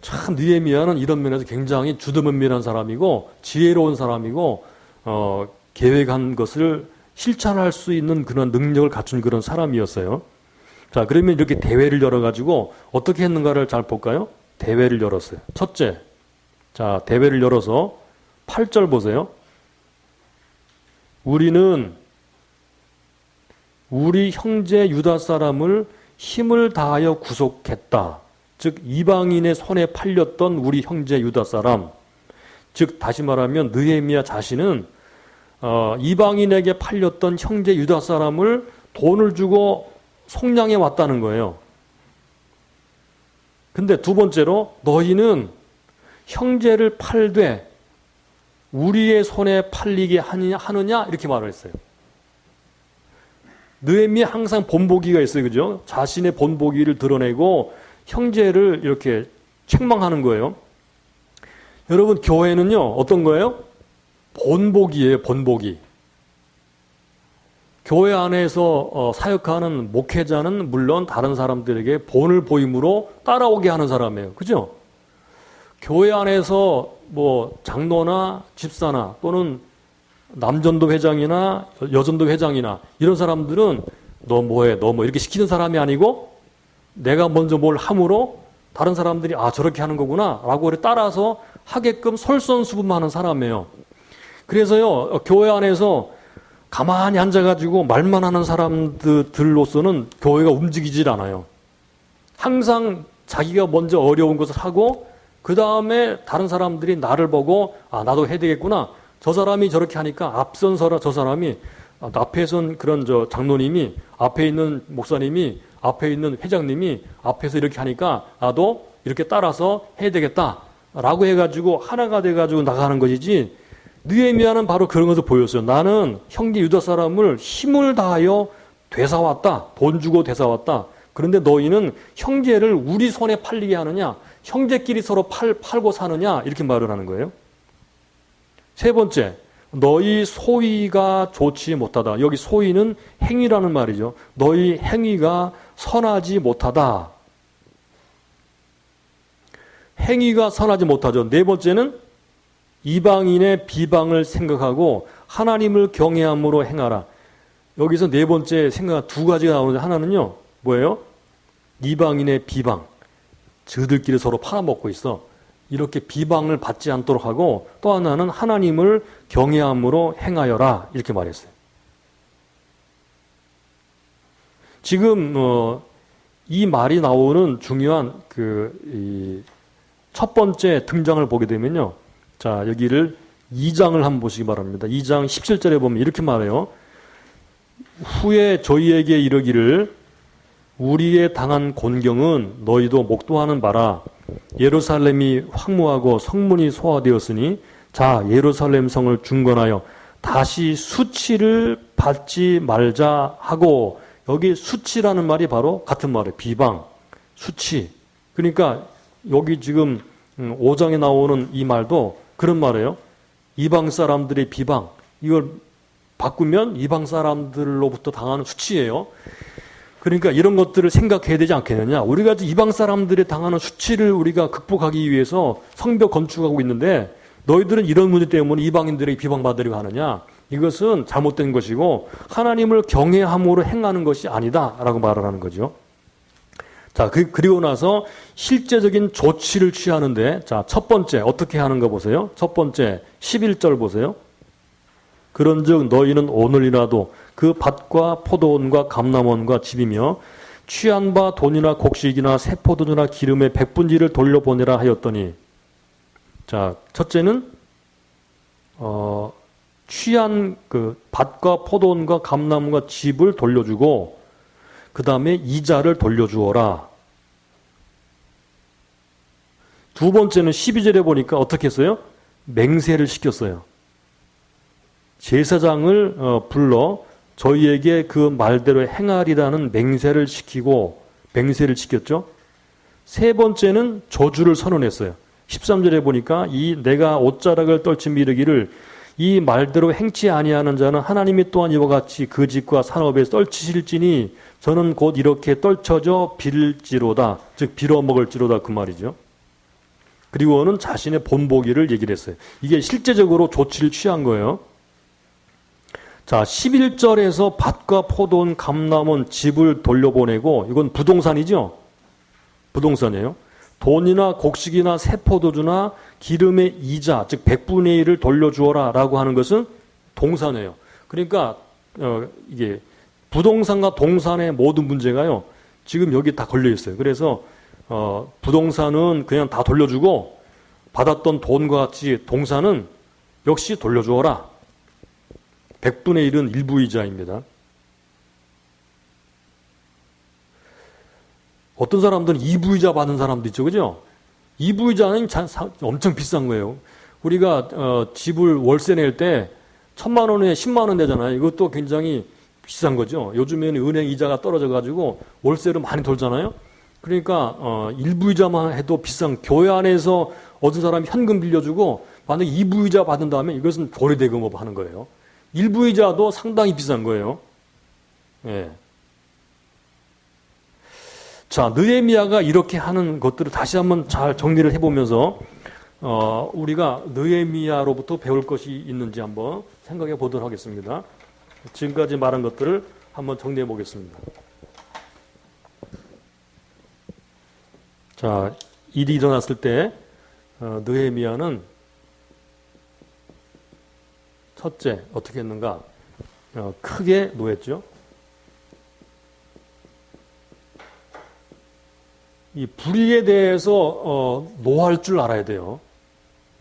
참 느헤미야는 이런 면에서 굉장히 주도면밀한 사람이고 지혜로운 사람이고 계획한 것을 실천할 수 있는 그런 능력을 갖춘 그런 사람이었어요. 자, 그러면 이렇게 대회를 열어가지고 어떻게 했는가를 잘 볼까요? 대회를 열었어요. 첫째, 자, 대회를 열어서 8절 보세요. 우리는 우리 형제 유다 사람을 힘을 다하여 구속했다. 즉 이방인의 손에 팔렸던 우리 형제 유다 사람, 즉 다시 말하면 느헤미야 자신은 이방인에게 팔렸던 형제 유다 사람을 돈을 주고 속량해 왔다는 거예요. 근데 두 번째로 너희는 형제를 팔되 우리의 손에 팔리게 하느냐 이렇게 말을 했어요. 느헤미야 항상 본보기가 있어요. 그죠? 자신의 본보기를 드러내고 형제를 이렇게 책망하는 거예요. 여러분, 교회는요 어떤 거예요? 본보기예요. 본보기. 교회 안에서 사역하는 목회자는 물론 다른 사람들에게 본을 보임으로 따라오게 하는 사람이에요. 그죠? 교회 안에서 뭐 장로나 집사나 또는 남전도 회장이나 여전도 회장이나 이런 사람들은 너 뭐해, 너 뭐 이렇게 시키는 사람이 아니고 내가 먼저 뭘 함으로 다른 사람들이 아 저렇게 하는 거구나 라고 따라서 하게끔 솔선수범하는 사람이에요. 그래서요 교회 안에서 가만히 앉아가지고 말만 하는 사람들로서는 교회가 움직이질 않아요. 항상 자기가 먼저 어려운 것을 하고 그 다음에 다른 사람들이 나를 보고 아 나도 해야 되겠구나. 저 사람이 저렇게 하니까 앞선 저 사람이 앞에 선 그런 장로님이 앞에 있는 목사님이 앞에 있는 회장님이 앞에서 이렇게 하니까 나도 이렇게 따라서 해야 되겠다라고 해가지고 하나가 돼가지고 나가는 것이지. 느헤미야는 바로 그런 것을 보였어요. 나는 형제 유다 사람을 힘을 다하여 되사왔다. 돈 주고 되사왔다. 그런데 너희는 형제를 우리 손에 팔리게 하느냐? 형제끼리 서로 팔고 사느냐? 이렇게 말을 하는 거예요. 세 번째, 너희 소위가 좋지 못하다. 여기 소위는 행위라는 말이죠. 너희 행위가 선하지 못하다. 행위가 선하지 못하죠. 네 번째는 이방인의 비방을 생각하고 하나님을 경외함으로 행하라. 여기서 네 번째 생각 두 가지가 나오는데 하나는요. 뭐예요? 이방인의 비방. 저들끼리 서로 팔아먹고 있어. 이렇게 비방을 받지 않도록 하고 또 하나는 하나님을 경외함으로 행하여라. 이렇게 말했어요. 지금 이 말이 나오는 중요한 첫 번째 등장을 보게 되면요. 자, 여기를 2장을 한번 보시기 바랍니다. 2장 17절에 보면 이렇게 말해요. 후에 저희에게 이르기를 우리의 당한 곤경은 너희도 목도하는 바라. 예루살렘이 황무하고 성문이 소화되었으니 자, 예루살렘 성을 중건하여 다시 수치를 받지 말자 하고, 여기 수치라는 말이 바로 같은 말이에요. 비방, 수치. 그러니까 여기 지금 5장에 나오는 이 말도 그런 말이에요. 이방 사람들의 비방, 이걸 바꾸면 이방 사람들로부터 당하는 수치예요. 그러니까 이런 것들을 생각해야 되지 않겠느냐. 우리가 이방 사람들이 당하는 수치를 우리가 극복하기 위해서 성벽 건축하고 있는데 너희들은 이런 문제 때문에 이방인들에게 비방받으려고 하느냐. 이것은 잘못된 것이고 하나님을 경외함으로 행하는 것이 아니다라고 말을 하는 거죠. 자, 그리고 나서 실제적인 조치를 취하는데, 자, 첫 번째 어떻게 하는가 보세요. 첫 번째 11절 보세요. 그런즉 너희는 오늘이라도 그 밭과 포도원과 감람원과 집이며 취한 바 돈이나 곡식이나 새 포도주나 기름의 백분지를 돌려보내라 하였더니, 자, 첫째는 취한 그 밭과 포도원과 감람원과 집을 돌려주고 그 다음에 이자를 돌려주어라. 두 번째는 12절에 보니까 어떻게 했어요? 맹세를 시켰어요. 제사장을 불러 저희에게 그 말대로 행하리라는 맹세를 시켰죠. 세 번째는 저주를 선언했어요. 13절에 보니까 내가 옷자락을 떨치며 이르기를 이 말대로 행치 아니하는 자는 하나님이 또한 이와 같이 그 집과 산업에 떨치실지니 저는 곧 이렇게 떨쳐져 빌지로다. 즉 빌어먹을지로다 그 말이죠. 그리고는 자신의 본보기를 얘기를 했어요. 이게 실제적으로 조치를 취한 거예요. 자, 11절에서 밭과 포도원, 감람원, 집을 돌려보내고, 이건 부동산이죠? 부동산이에요. 돈이나 곡식이나 새 포도주나 기름의 이자, 즉 100분의 1을 돌려주어라 라고 하는 것은 동산이에요. 그러니까 이게 부동산과 동산의 모든 문제가요, 지금 여기 다 걸려 있어요. 그래서 부동산은 그냥 다 돌려주고 받았던 돈과 같이 동산은 역시 돌려주어라. 100분의 1은 일부이자입니다. 어떤 사람들은 2부이자 받는 사람도 있죠. 그죠? 2부이자는 엄청 비싼 거예요. 우리가 집을 월세 낼 때 1,000만 원에 10만 원 내잖아요. 이것도 굉장히 비싼 거죠. 요즘에는 은행 이자가 떨어져가지고 월세를 많이 돌잖아요. 그러니까 1부이자만 해도 비싼, 교회 안에서 어떤 사람이 현금 빌려주고 만약에 2부이자 받는다면 이것은 고리대금업 하는 거예요. 1부이자도 상당히 비싼 거예요. 예. 자, 느헤미야가 이렇게 하는 것들을 다시 한번 잘 정리를 해보면서 우리가 느헤미야로부터 배울 것이 있는지 한번 생각해 보도록 하겠습니다. 지금까지 말한 것들을 한번 정리해 보겠습니다. 자, 일이 일어났을 때 느헤미야는 첫째 어떻게 했는가? 크게 노했죠. 이 불의에 대해서 노할 줄 알아야 돼요.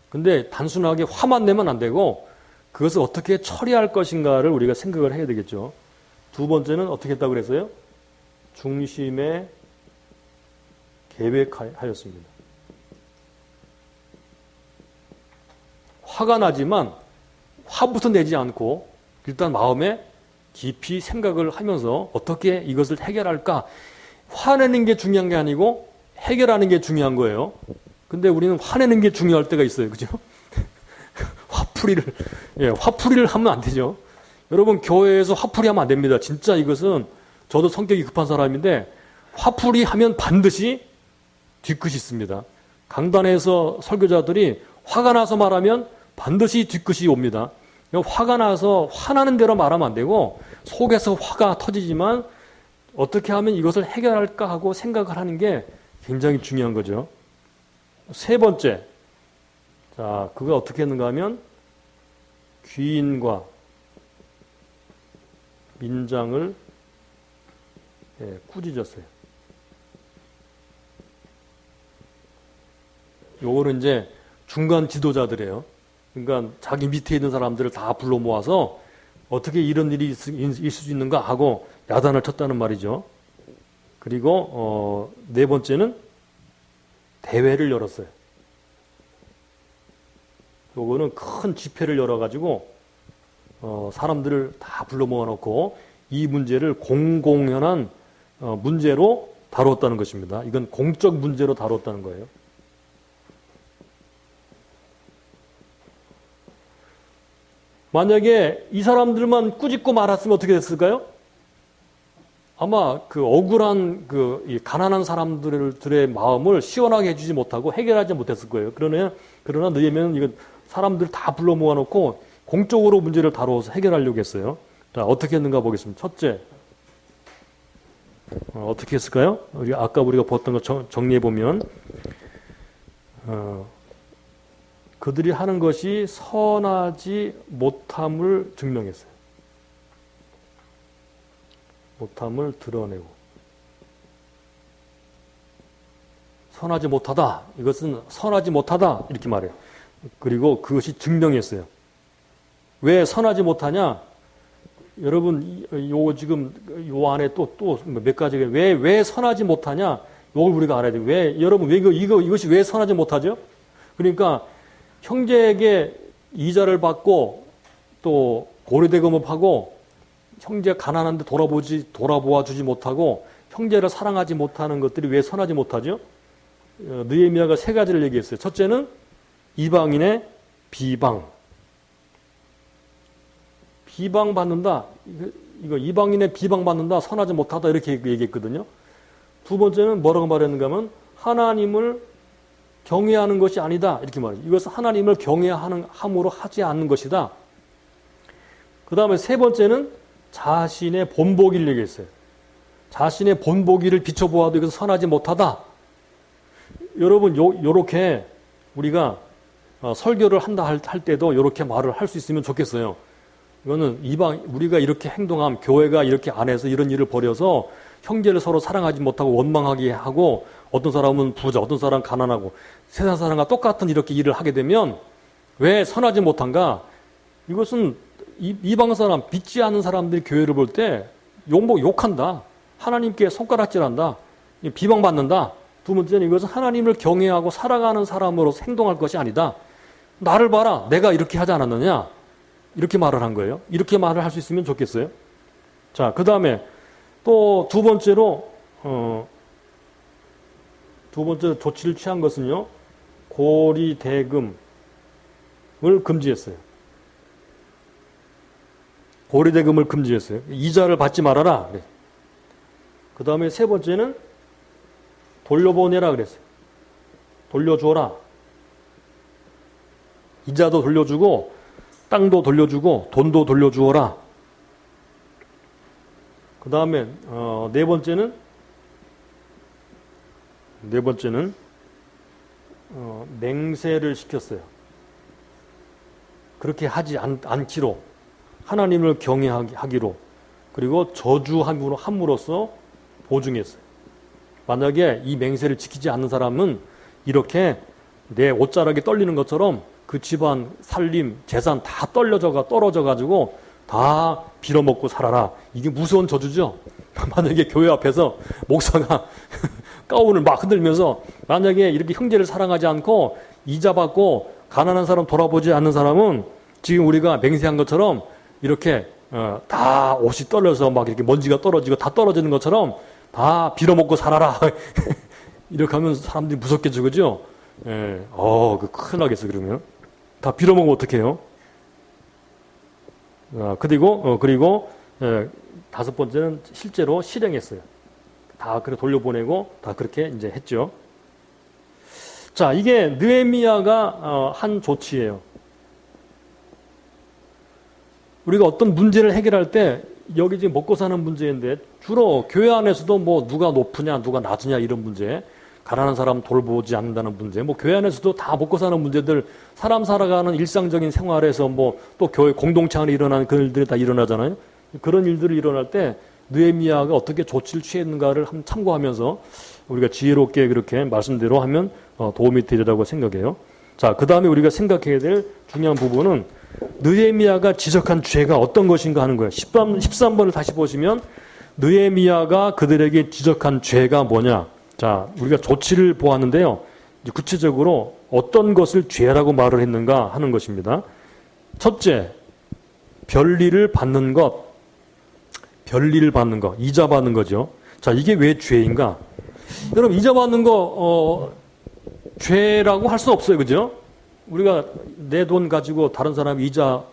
근데 단순하게 화만 내면 안 되고 그것을 어떻게 처리할 것인가를 우리가 생각을 해야 되겠죠. 두 번째는 어떻게 했다고 그랬어요? 중심에 계획하였습니다. 화가 나지만 화부터 내지 않고 일단 마음에 깊이 생각을 하면서 어떻게 이것을 해결할까? 화내는 게 중요한 게 아니고 해결하는 게 중요한 거예요. 근데 우리는 화내는 게 중요할 때가 있어요. 그죠? 화풀이를 하면 안 되죠. 여러분, 교회에서 화풀이 하면 안 됩니다. 진짜 이것은 저도 성격이 급한 사람인데 화풀이 하면 반드시 뒤끝이 있습니다. 강단에서 설교자들이 화가 나서 말하면 반드시 뒤끝이 옵니다. 화가 나서 화나는 대로 말하면 안 되고 속에서 화가 터지지만 어떻게 하면 이것을 해결할까 하고 생각을 하는 게 굉장히 중요한 거죠. 세 번째, 자, 그가 어떻게 했는가 하면 귀인과 민장을 꾸짖었어요. 요거는 이제 중간 지도자들이에요. 그러니까 자기 밑에 있는 사람들을 다 불러 모아서 어떻게 이런 일이 있을 수 있는가 하고 야단을 쳤다는 말이죠. 그리고 네 번째는 대회를 열었어요. 요거는 큰 집회를 열어가지고 사람들을 다 불러 모아놓고 이 문제를 공공연한 문제로 다뤘다는 것입니다. 이건 공적 문제로 다뤘다는 거예요. 만약에 이 사람들만 꾸짖고 말았으면 어떻게 됐을까요? 아마 그 억울한 이 가난한 사람들의 마음을 시원하게 해주지 못하고 해결하지 못했을 거예요. 그러나 느헤미야는 이거 사람들 다 불러 모아놓고 공적으로 문제를 다뤄서 해결하려고 했어요. 자, 어떻게 했는가 보겠습니다. 첫째, 어떻게 했을까요? 아까 우리가 봤던 거 정리해 보면 그들이 하는 것이 선하지 못함을 증명했어요. 못함을 드러내고. 선하지 못하다. 이것은 선하지 못하다. 이렇게 말해요. 그리고 그것이 증명했어요. 왜 선하지 못하냐? 여러분, 요 지금 요 안에 또 몇 가지가 왜 선하지 못하냐? 요걸 우리가 알아야 돼요. 여러분, 이것이 왜 선하지 못하죠? 그러니까 형제에게 이자를 받고 또 고리대금업하고 형제가 가난한데 돌아보아 주지 못하고 형제를 사랑하지 못하는 것들이 왜 선하지 못하죠? 느헤미야가 세 가지를 얘기했어요. 첫째는 이방인의 비방. 비방받는다. 이거 이방인의 비방받는다. 선하지 못하다. 이렇게 얘기했거든요. 두 번째는 뭐라고 말했는가 하면 하나님을 경외하는 것이 아니다. 이렇게 말해요. 이것은 하나님을 경외함으로 하지 않는 것이다. 그 다음에 세 번째는 자신의 본보기를 얘기했어요. 자신의 본보기를 비춰보아도 이것은 선하지 못하다. 여러분, 요렇게 우리가 설교를 한다 할 때도 요렇게 말을 할 수 있으면 좋겠어요. 이거는 우리가 이렇게 행동함, 교회가 이렇게 안 해서 이런 일을 벌여서 형제를 서로 사랑하지 못하고 원망하게 하고 어떤 사람은 부자, 어떤 사람은 가난하고 세상 사람과 똑같은 이렇게 일을 하게 되면 왜 선하지 못한가? 이것은 이방 사람, 믿지 않는 사람들이 교회를 볼 때 욕한다. 하나님께 손가락질한다. 비방받는다. 두 번째는 이것은 하나님을 경외하고 사랑하는 사람으로서 행동할 것이 아니다. 나를 봐라. 내가 이렇게 하지 않았느냐? 이렇게 말을 한 거예요. 이렇게 말을 할 수 있으면 좋겠어요. 자, 그 다음에 또 두 번째로 조치를 취한 것은요. 고리대금을 금지했어요. 고리대금을 금지했어요. 이자를 받지 말아라. 그 다음에 세 번째는 돌려보내라 그랬어요. 돌려주어라. 이자도 돌려주고 땅도 돌려주고 돈도 돌려주어라. 그 다음에 네 번째는 맹세를 시켰어요. 그렇게 하지 않기로 하나님을 경외하기로 그리고 저주함으로써 보증했어요. 만약에 이 맹세를 지키지 않는 사람은 이렇게 내 옷자락이 떨리는 것처럼 그 집안, 살림, 재산 다 떨어져가지고 다 빌어먹고 살아라. 이게 무서운 저주죠. 만약에 교회 앞에서 목사가 가운을 막 흔들면서 만약에 이렇게 형제를 사랑하지 않고 이자 받고 가난한 사람 돌아보지 않는 사람은 지금 우리가 맹세한 것처럼 이렇게 다 옷이 떨려서 막 이렇게 먼지가 떨어지고 다 떨어지는 것처럼 다 빌어먹고 살아라. 이렇게 하면 사람들이 무섭게 죽죠. 예, 큰일 나겠어, 그러면. 다 빌어먹으면 어떡해요? 그리고, 다섯 번째는 실제로 실행했어요. 다 그렇게 돌려보내고, 다 그렇게 이제 했죠. 자, 이게 느헤미야가 한 조치예요. 우리가 어떤 문제를 해결할 때, 여기 지금 먹고 사는 문제인데, 주로 교회 안에서도 뭐 누가 높으냐, 누가 낮으냐 이런 문제, 가난한 사람 돌보지 않는다는 문제, 뭐 교회 안에서도 다 먹고 사는 문제들, 사람 살아가는 일상적인 생활에서 뭐 또 교회 공동체 안에 일어나는 그런 일들이 다 일어나잖아요. 그런 일들이 일어날 때 느헤미야가 어떻게 조치를 취했는가를 한번 참고하면서 우리가 지혜롭게 그렇게 말씀대로 하면 도움이 되리라고 생각해요. 자, 그 다음에 우리가 생각해야 될 중요한 부분은 느헤미야가 지적한 죄가 어떤 것인가 하는 거예요. 13번을 다시 보시면 느헤미야가 그들에게 지적한 죄가 뭐냐. 자, 우리가 조치를 보았는데요. 이제 구체적으로 어떤 것을 죄라고 말을 했는가 하는 것입니다. 첫째, 별리를 받는 것. 별리를 받는 것. 이자 받는 거죠. 자, 이게 왜 죄인가? 여러분, 이자 받는 거, 죄라고 할 수 없어요. 그죠? 우리가 내 돈 가지고 다른 사람이 이자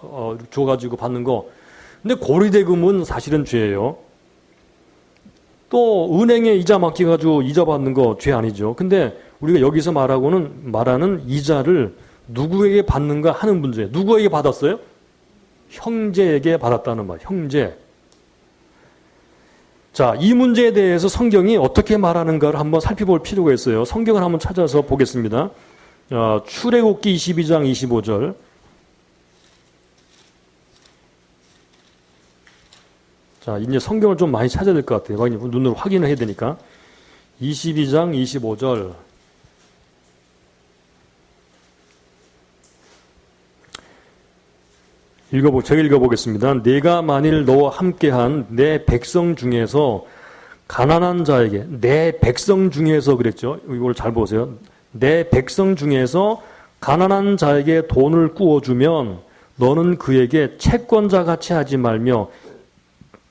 줘가지고 받는 거. 근데 고리대금은 사실은 죄예요. 또 은행에 이자 맡겨가지고 이자 받는 거 죄 아니죠. 근데 우리가 여기서 말하는 이자를 누구에게 받는가 하는 문제. 누구에게 받았어요? 형제에게 받았다는 말. 형제. 자, 이 문제에 대해서 성경이 어떻게 말하는가를 한번 살펴볼 필요가 있어요. 성경을 한번 찾아서 보겠습니다. 출애굽기 22장 25절. 자, 이제 성경을 좀 많이 찾아야 될 것 같아요. 눈으로 확인을 해야 되니까. 22장 25절. 제가 읽어보겠습니다. 내가 만일 너와 함께한 내 백성 중에서 가난한 자에게, 내 백성 중에서 그랬죠. 이걸 잘 보세요. 내 백성 중에서 가난한 자에게 돈을 꾸어주면 너는 그에게 채권자 같이 하지 말며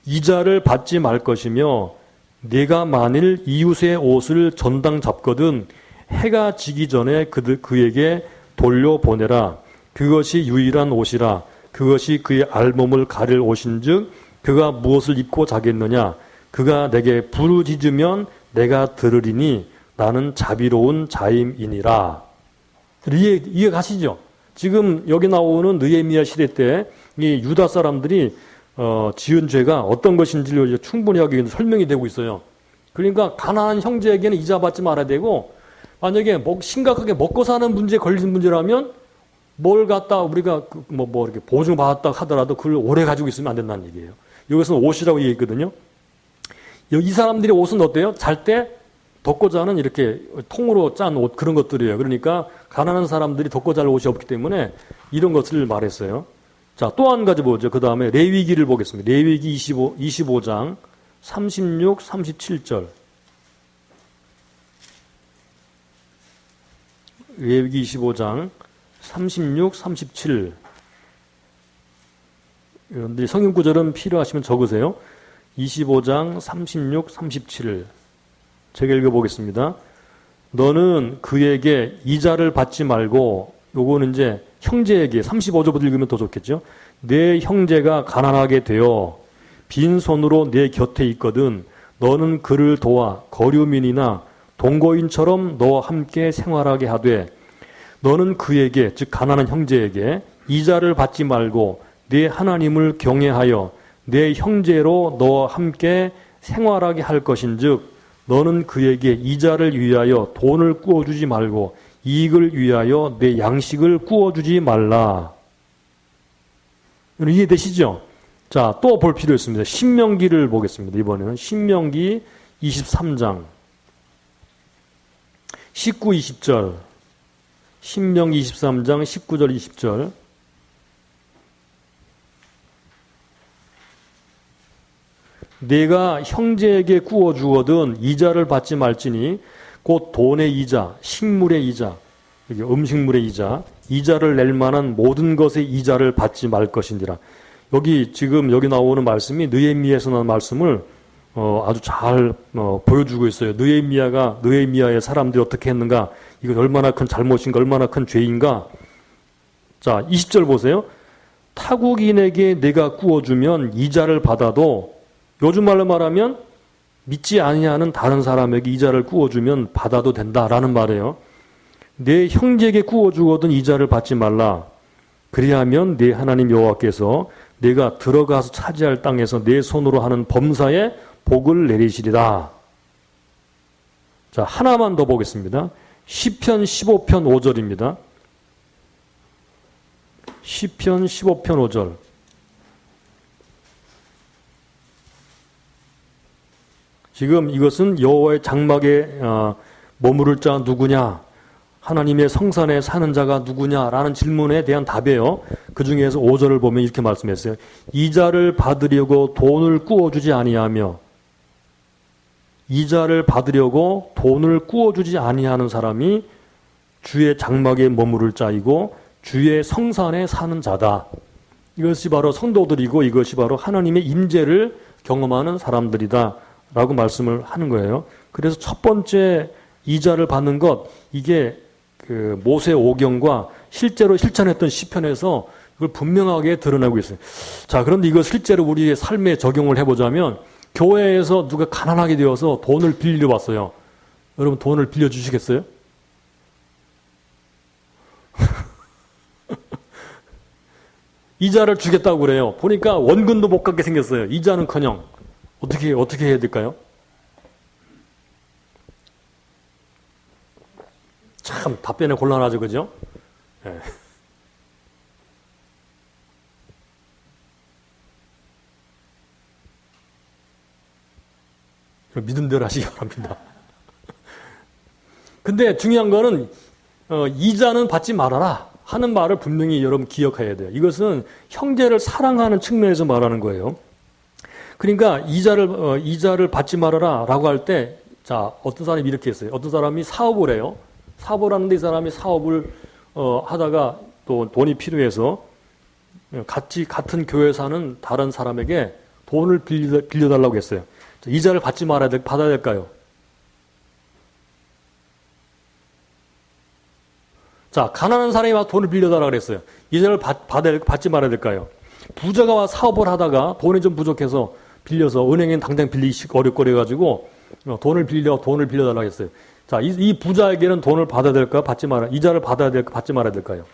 이자를 받지 말 것이며 네가 만일 이웃의 옷을 전당 잡거든 해가 지기 전에 그에게 돌려보내라. 그것이 유일한 옷이라. 그것이 그의 알몸을 가릴 옷인즉 그가 무엇을 입고 자겠느냐. 그가 내게 부르짖으면 내가 들으리니 나는 자비로운 자임이니라. 이해 가시죠? 지금 여기 나오는 느헤미야 시대 때 이 유다 사람들이 지은 죄가 어떤 것인지를 충분히 여기 설명이 되고 있어요. 그러니까 가난한 형제에게는 이자 받지 말아야 되고 만약에 심각하게 먹고 사는 문제에 걸린 문제라면 뭘 갖다 우리가 이렇게 보증받았다 하더라도 그걸 오래 가지고 있으면 안 된다는 얘기예요. 여기서는 옷이라고 얘기했거든요. 이 사람들이 옷은 어때요? 잘 때 덮고 자는 이렇게 통으로 짠 옷 그런 것들이에요. 그러니까 가난한 사람들이 덮고 잘 옷이 없기 때문에 이런 것을 말했어요. 자, 또 한 가지 보죠. 그 다음에 레위기를 보겠습니다. 레위기 25장 36, 37절. 레위기 25장 36, 37. 여러분들이 성경 구절은 필요하시면 적으세요. 25장 36, 37. 제가 읽어보겠습니다. 너는 그에게 이자를 받지 말고, 요거는 이제 형제에게 35절부터 읽으면 더 좋겠죠. 내 형제가 가난하게 되어 빈손으로 내 곁에 있거든 너는 그를 도와 거류민이나 동거인처럼 너와 함께 생활하게 하되 너는 그에게 즉 가난한 형제에게 이자를 받지 말고 내 하나님을 경외하여 내 형제로 너와 함께 생활하게 할 것인즉 너는 그에게 이자를 위하여 돈을 꾸어주지 말고 이익을 위하여 내 양식을 꾸어주지 말라. 이해되시죠? 자, 또 볼 필요 있습니다. 신명기를 보겠습니다. 이번에는 신명기 23장 19, 20절. 신명기 23장 19절, 20절. 내가 형제에게 꾸어주거든 이자를 받지 말지니 곧 돈의 이자, 식물의 이자, 음식물의 이자, 이자를 낼 만한 모든 것의 이자를 받지 말 것인지라. 여기 나오는 말씀이 느헤미야에서 나온 말씀을 아주 잘 보여주고 있어요. 느헤미야의 사람들이 어떻게 했는가, 이건 얼마나 큰 잘못인가, 얼마나 큰 죄인가. 자, 20절 보세요. 타국인에게 내가 꾸어주면 이자를 받아도, 요즘 말로 말하면 믿지 아니하는 다른 사람에게 이자를 꾸어주면 받아도 된다라는 말이에요. 내 형제에게 꾸어주거든 이자를 받지 말라. 그리하면 내 하나님 여호와께서 내가 들어가서 차지할 땅에서 내 손으로 하는 범사에 복을 내리시리라. 자, 하나만 더 보겠습니다. 시편 15편 5절입니다. 시편 15편 5절. 지금 이것은 여호와의 장막에 머무를 자 누구냐? 하나님의 성산에 사는 자가 누구냐라는 질문에 대한 답이에요. 그 중에서 5절을 보면 이렇게 말씀했어요. 이자를 받으려고 돈을 꾸어주지 아니하며 이자를 받으려고 돈을 꾸어주지 아니하는 사람이 주의 장막에 머무를 자이고 주의 성산에 사는 자다. 이것이 바로 성도들이고 이것이 바로 하나님의 임재를 경험하는 사람들이다 라고 말씀을 하는 거예요. 그래서 첫 번째 이자를 받는 것, 이게 그 모세 오경과 실제로 실천했던 시편에서 이걸 분명하게 드러내고 있어요. 자, 그런데 이거 실제로 우리의 삶에 적용을 해보자면 교회에서 누가 가난하게 되어서 돈을 빌려 왔어요. 여러분 돈을 빌려 주시겠어요? 이자를 주겠다고 그래요. 보니까 원금도 못 갚게 생겼어요. 이자는커녕 어떻게 해야 될까요? 참 답변에 곤란하죠, 그죠? 네. 믿은 대로 하시기 바랍니다. 근데 중요한 거는 이자는 받지 말아라 하는 말을 분명히 여러분 기억해야 돼요. 이것은 형제를 사랑하는 측면에서 말하는 거예요. 그러니까 이자를 받지 말아라 라고 할 때, 자, 어떤 사람이 이렇게 했어요. 어떤 사람이 사업을 해요. 사업을 하는데 이 사람이 사업을 하다가 또 돈이 필요해서 같은 교회 사는 다른 사람에게 돈을 빌려달라고 했어요. 자, 이자를 받아야 될까요? 자, 가난한 사람이 와서 돈을 빌려달라고 그랬어요. 이자를 받지 말아야 될까요? 부자가 와 사업을 하다가 돈이 좀 부족해서 빌려서 은행엔 당장 빌리기 어렵거려가지고 돈을 빌려달라고 했어요. 자, 이 부자에게는 돈을 받아야 될까? 이자를 받아야 될까? 받지 말아야 될까요?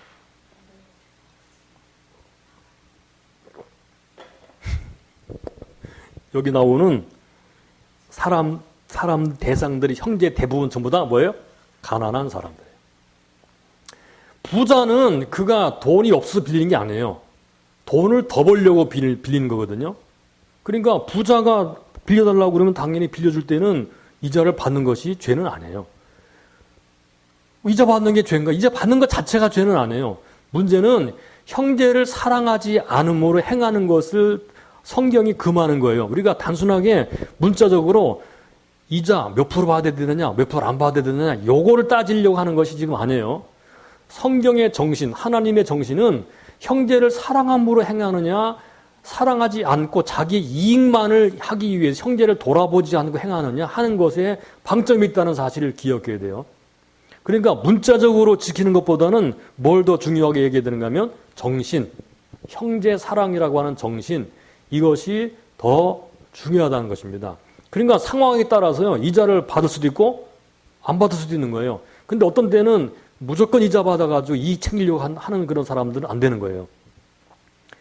여기 나오는 사람 대상들이 형제 대부분 전부 다 뭐예요? 가난한 사람들. 부자는 그가 돈이 없어서 빌리는 게 아니에요. 돈을 더 벌려고 빌리는 거거든요. 그러니까 부자가 빌려달라고 그러면 당연히 빌려줄 때는 이자를 받는 것이 죄는 아니에요. 이자 받는 게 죄인가? 이자 받는 것 자체가 죄는 아니에요. 문제는 형제를 사랑하지 않음으로 행하는 것을 성경이 금하는 거예요. 우리가 단순하게 문자적으로 이자 몇 프로 받아야 되느냐, 몇 프로 안 받아야 되느냐, 요거를 따지려고 하는 것이 지금 아니에요. 성경의 정신, 하나님의 정신은 형제를 사랑함으로 행하느냐, 사랑하지 않고 자기 이익만을 하기 위해서 형제를 돌아보지 않고 행하느냐 하는 것에 방점이 있다는 사실을 기억해야 돼요. 그러니까 문자적으로 지키는 것보다는 뭘 더 중요하게 얘기해야 되는가 하면 정신, 형제 사랑이라고 하는 정신, 이것이 더 중요하다는 것입니다. 그러니까 상황에 따라서요, 이자를 받을 수도 있고 안 받을 수도 있는 거예요. 근데 어떤 때는 무조건 이자 받아가지고 이익 챙기려고 하는 그런 사람들은 안 되는 거예요.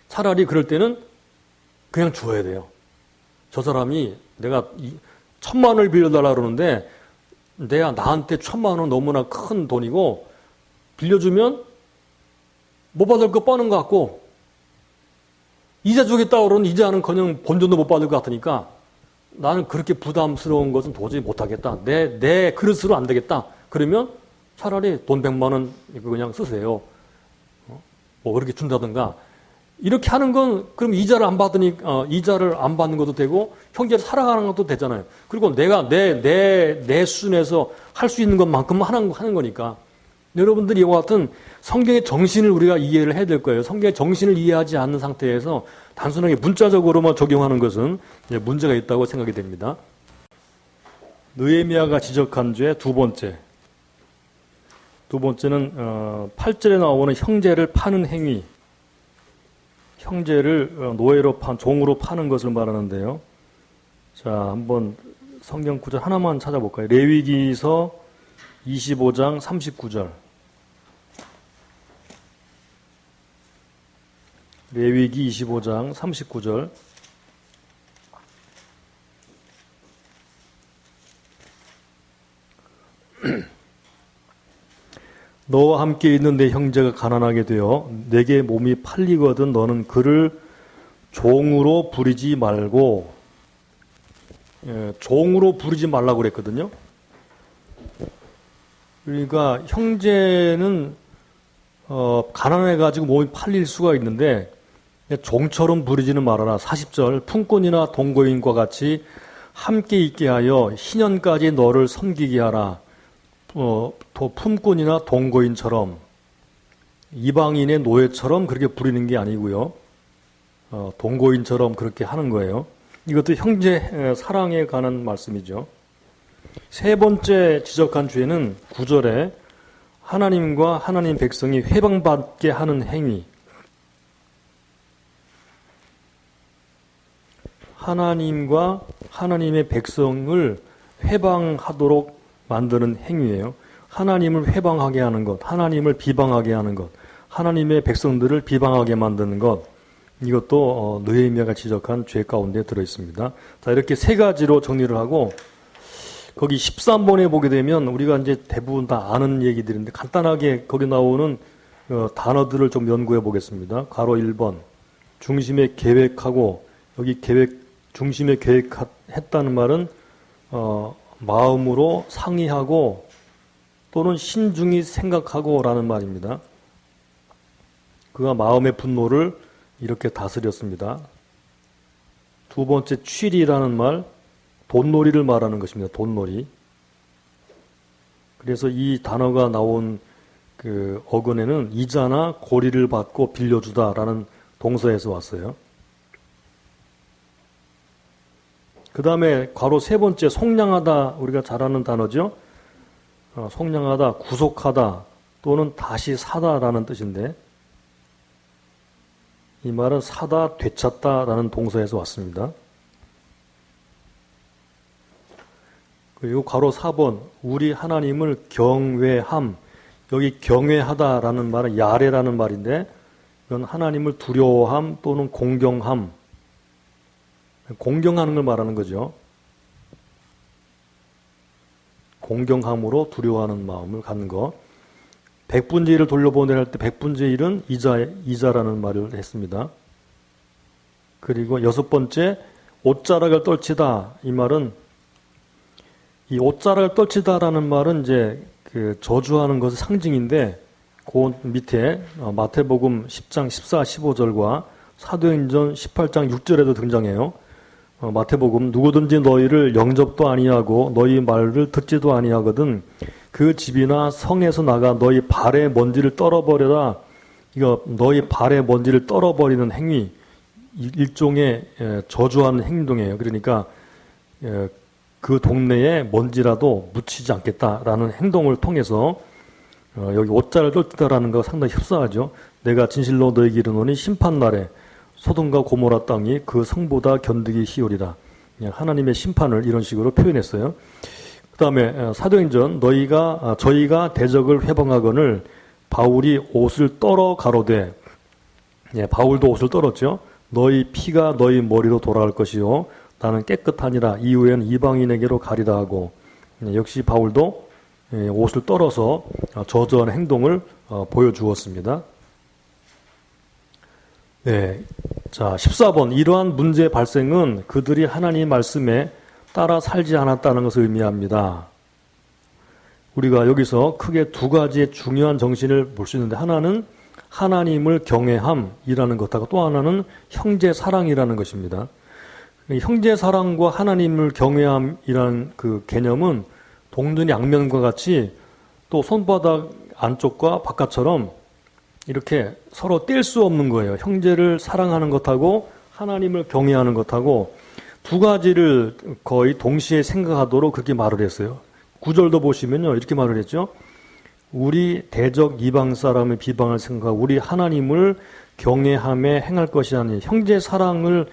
차라리 그럴 때는 그냥 줘야 돼요. 저 사람이 내가 1,000만 원을 빌려달라 그러는데 내가 나한테 1,000만 원은 너무나 큰 돈이고 빌려주면 못 받을 거 뻔한 것 같고 이자 주겠다고 그러는 이자는커녕 본전도 못 받을 것 같으니까 나는 그렇게 부담스러운 것은 도저히 못하겠다. 내 그릇으로 안 되겠다. 그러면 차라리 돈 100만 원 그냥 쓰세요. 뭐 그렇게 준다든가. 이렇게 하는 건 그럼 이자를 안 받는 것도 되고 형제를 살아가는 것도 되잖아요. 그리고 내가 내 수준에서 할 수 있는 것만큼만 하는 거니까. 여러분들이 이와 같은 성경의 정신을 우리가 이해를 해야 될 거예요. 성경의 정신을 이해하지 않는 상태에서 단순하게 문자적으로만 적용하는 것은 문제가 있다고 생각이 됩니다. 느헤미야가 지적한 죄 두 번째는 8절에 나오는 형제를 파는 행위, 형제를 노예로 종으로 파는 것을 말하는데요. 자, 한번 성경 구절 하나만 찾아볼까요? 레위기서 25장 39절. 레위기 25장 39절. 너와 함께 있는 내 형제가 가난하게 되어 내게 몸이 팔리거든 너는 그를 종으로 부리지 말고 종으로 부르지 말라고 그랬거든요. 그러니까 형제는 가난해가지고 몸이 팔릴 수가 있는데 종처럼 부르지는 말아라. 40절 품꾼이나 동거인과 같이 함께 있게 하여 희년까지 너를 섬기게 하라. 품꾼이나 동거인처럼 이방인의 노예처럼 그렇게 부리는 게 아니고요. 동거인처럼 그렇게 하는 거예요. 이것도 형제 사랑에 관한 말씀이죠. 세 번째 지적한 죄는 9절에 하나님과 하나님 백성이 회방받게 하는 행위. 하나님과 하나님의 백성을 회방하도록 만드는 행위예요. 하나님을 회방하게 하는 것, 하나님을 비방하게 하는 것, 하나님의 백성들을 비방하게 만드는 것, 이것도 느헤미야가 지적한 죄 가운데 들어있습니다. 자, 이렇게 세 가지로 정리를 하고 거기 13번에 보게 되면 우리가 이제 대부분 다 아는 얘기들인데 간단하게 거기 나오는 단어들을 좀 연구해 보겠습니다. 괄호 1번 중심에 계획하고, 여기 중심에 계획했다는 말은 마음으로 상의하고 또는 신중히 생각하고 라는 말입니다. 그가 마음의 분노를 이렇게 다스렸습니다. 두 번째 취리라는 말, 돈놀이를 말하는 것입니다. 돈놀이. 그래서 이 단어가 나온 그 어근에는 이자나 고리를 받고 빌려주다라는 동사에서 왔어요. 그 다음에 괄호 세 번째 속량하다, 우리가 잘 아는 단어죠. 속량하다, 구속하다 또는 다시 사다라는 뜻인데 이 말은 사다, 되찾다라는 동사에서 왔습니다. 그리고 괄호 4번 우리 하나님을 경외함, 여기 경외하다라는 말은 야레라는 말인데 이건 하나님을 두려워함 또는 공경함, 공경하는 걸 말하는 거죠. 공경함으로 두려워하는 마음을 갖는 것. 백분의 1을 돌려보내려 할 때 백분의 1은 이자라는 말을 했습니다. 그리고 여섯 번째 옷자락을 떨치다, 이 말은 이 옷자락을 떨치다라는 말은 이제 그 저주하는 것의 상징인데 그 밑에 마태복음 10장 14, 15절과 사도행전 18장 6절에도 등장해요. 마태복음 누구든지 너희를 영접도 아니하고 너희 말을 듣지도 아니하거든 그 집이나 성에서 나가 너희 발의 먼지를 떨어버려라. 이거 너희 발의 먼지를 떨어버리는 행위, 일종의 저주하는 행동이에요. 그러니까 그 동네에 먼지라도 묻히지 않겠다라는 행동을 통해서 여기 옷자를 떨치다라는 거 상당히 흡사하죠. 내가 진실로 너희에게 이르노니 심판날에 소돔과 고모라 땅이 그 성보다 견디기 희오리라. 하나님의 심판을 이런 식으로 표현했어요. 그 다음에 사도행전 저희가 대적을 회방하거늘 바울이 옷을 떨어 가로되, 바울도 옷을 떨었죠. 너희 피가 너희 머리로 돌아갈 것이요 나는 깨끗하니라. 이후에는 이방인에게로 가리라 하고, 역시 바울도 옷을 떨어서 저주하는 행동을 보여주었습니다. 네. 자, 14번. 이러한 문제의 발생은 그들이 하나님의 말씀에 따라 살지 않았다는 것을 의미합니다. 우리가 여기서 크게 두 가지의 중요한 정신을 볼 수 있는데, 하나는 하나님을 경외함이라는 것하고 또 하나는 형제 사랑이라는 것입니다. 형제 사랑과 하나님을 경외함이라는 그 개념은 동전이 양면과 같이 또 손바닥 안쪽과 바깥처럼 이렇게 서로 뗄 수 없는 거예요. 형제를 사랑하는 것하고 하나님을 경외하는 것하고 두 가지를 거의 동시에 생각하도록 그렇게 말을 했어요. 9절도 보시면요, 이렇게 말을 했죠. 우리 대적 이방 사람의 비방을 생각하고 우리 하나님을 경외함에 행할 것이 아니, 형제 사랑을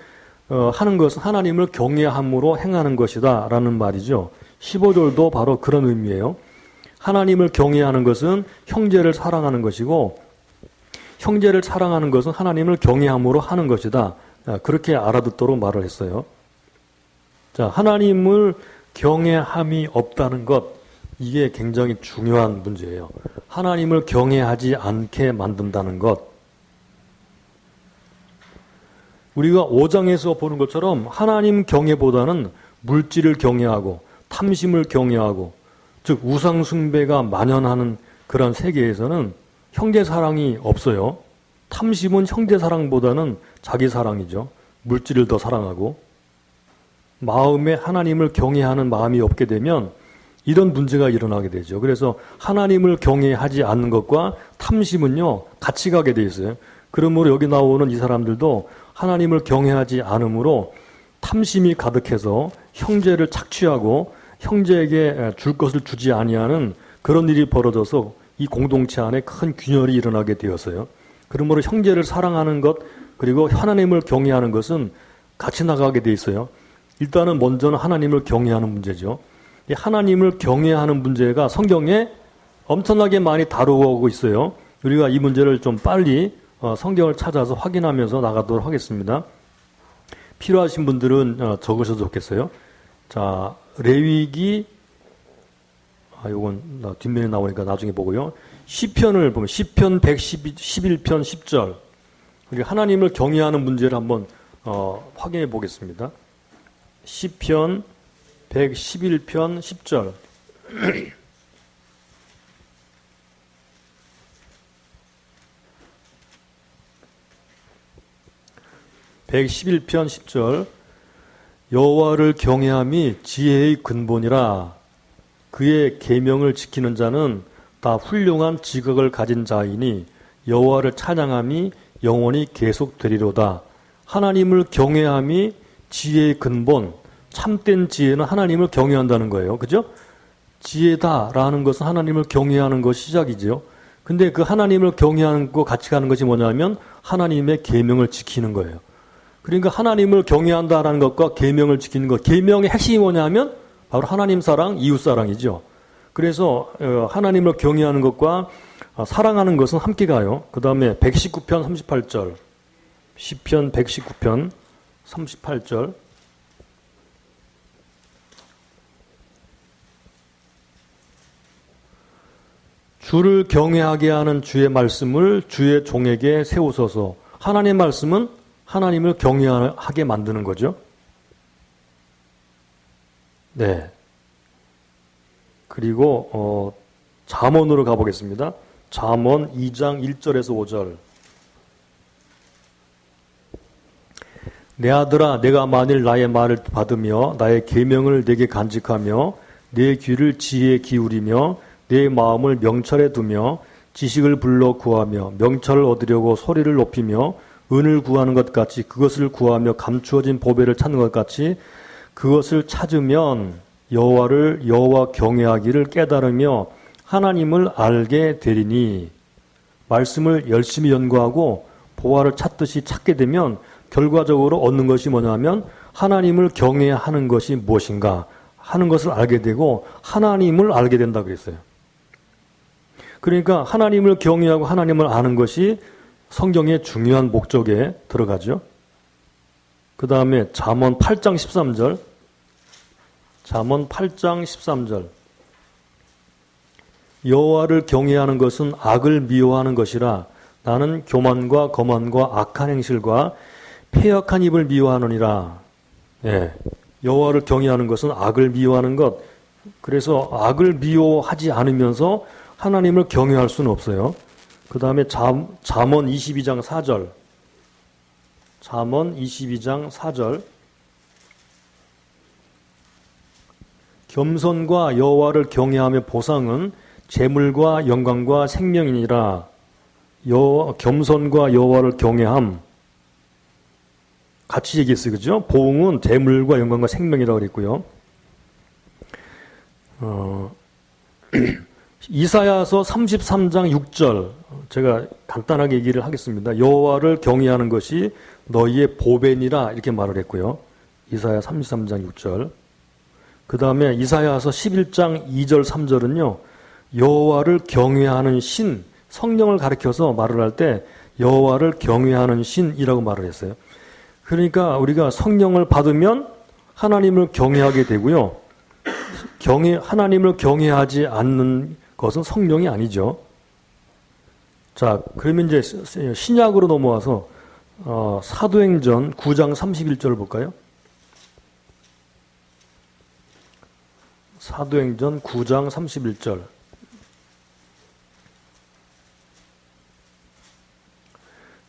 하는 것은 하나님을 경외함으로 행하는 것이다 라는 말이죠. 15절도 바로 그런 의미예요. 하나님을 경외하는 것은 형제를 사랑하는 것이고 형제를 사랑하는 것은 하나님을 경외함으로 하는 것이다. 그렇게 알아듣도록 말을 했어요. 자, 하나님을 경외함이 없다는 것, 이게 굉장히 중요한 문제예요. 하나님을 경외하지 않게 만든다는 것. 우리가 5장에서 보는 것처럼 하나님 경외보다는 물질을 경외하고 탐심을 경외하고 즉 우상 숭배가 만연하는 그런 세계에서는 형제 사랑이 없어요. 탐심은 형제 사랑보다는 자기 사랑이죠. 물질을 더 사랑하고 마음에 하나님을 경외하는 마음이 없게 되면 이런 문제가 일어나게 되죠. 그래서 하나님을 경외하지 않는 것과 탐심은요 같이 가게 돼 있어요. 그러므로 여기 나오는 이 사람들도 하나님을 경외하지 않으므로 탐심이 가득해서 형제를 착취하고 형제에게 줄 것을 주지 아니하는 그런 일이 벌어져서 이 공동체 안에 큰 균열이 일어나게 되었어요. 그러므로 형제를 사랑하는 것 그리고 하나님을 경외하는 것은 같이 나가게 돼 있어요. 일단은 먼저는 하나님을 경외하는 문제죠. 이 하나님을 경외하는 문제가 성경에 엄청나게 많이 다루고 있어요. 우리가 이 문제를 좀 빨리 성경을 찾아서 확인하면서 나가도록 하겠습니다. 필요하신 분들은 적으셔도 좋겠어요. 자, 레위기 요건 뒷면에 나오니까 나중에 보고요. 시편을 보면 시편 111편 10절 우리 하나님을 경외하는 문제를 한번 확인해 보겠습니다. 시편 111편 10절 (111편 10절) 여호와를 경외함이 지혜의 근본이라 그의 계명을 지키는 자는 다 훌륭한 지각을 가진 자이니 여호와를 찬양함이 영원히 계속되리로다. 하나님을 경외함이 지혜의 근본, 참된 지혜는 하나님을 경외한다는 거예요. 그죠? 지혜다라는 것은 하나님을 경외하는 것이 시작이죠. 근데 그 하나님을 경외하는 거 같이 가는 것이 뭐냐면 하나님의 계명을 지키는 거예요. 그러니까 하나님을 경외한다라는 것과 계명을 지키는 것, 계명의 핵심이 뭐냐면 바로 하나님 사랑, 이웃 사랑이죠. 그래서 하나님을 경외하는 것과 사랑하는 것은 함께 가요. 그 다음에 119편 38절 시편 119편 38절 주를 경외하게 하는 주의 말씀을 주의 종에게 세우소서. 하나님의 말씀은 하나님을 경외하게 만드는 거죠. 네. 그리고 잠언으로 가보겠습니다. 잠언 2장 1절에서 5절. 내 아들아 내가 만일 나의 말을 받으며 나의 계명을 내게 간직하며 내 귀를 지혜에 기울이며 내 마음을 명철에 두며 지식을 불러 구하며 명철을 얻으려고 소리를 높이며 은을 구하는 것 같이 그것을 구하며 감추어진 보배를 찾는 것 같이 그것을 찾으면 여호와 경외하기를 깨달으며 하나님을 알게 되리니. 말씀을 열심히 연구하고 보화를 찾듯이 찾게 되면 결과적으로 얻는 것이 뭐냐면 하나님을 경외하는 것이 무엇인가 하는 것을 알게 되고 하나님을 알게 된다 그랬어요. 그러니까 하나님을 경외하고 하나님을 아는 것이 성경의 중요한 목적에 들어가죠. 그 다음에 잠언 8장 13절 잠언 8장 13절 여호와를 경외하는 것은 악을 미워하는 것이라 나는 교만과 거만과 악한 행실과 패역한 입을 미워하느니라. 예, 여호와를 경외하는 것은 악을 미워하는 것. 그래서 악을 미워하지 않으면서 하나님을 경외할 수는 없어요. 그 다음에 잠언 22장 4절 잠언 22장 4절 겸손과 여호와를 경외하며 보상은 재물과 영광과 생명이니라. 겸손과 여호와를 경외함 같이 얘기했어요. 그죠? 보응은 재물과 영광과 생명이라고 그랬고요. 이사야서 33장 6절 제가 간단하게 얘기를 하겠습니다. 여호와를 경외하는 것이 너희의 보배니라 이렇게 말을 했고요. 이사야 33장 6절 그 다음에 이사야서 11장 2절 3절은요. 여호와를 경외하는 신, 성령을 가리켜서 말을 할 때 여호와를 경외하는 신이라고 말을 했어요. 그러니까 우리가 성령을 받으면 하나님을 경외하게 되고요. 하나님을 경외하지 않는 것은 성령이 아니죠. 자, 그러면 이제 신약으로 넘어와서 사도행전 9장 31절을 볼까요? 사도행전 9장 31절.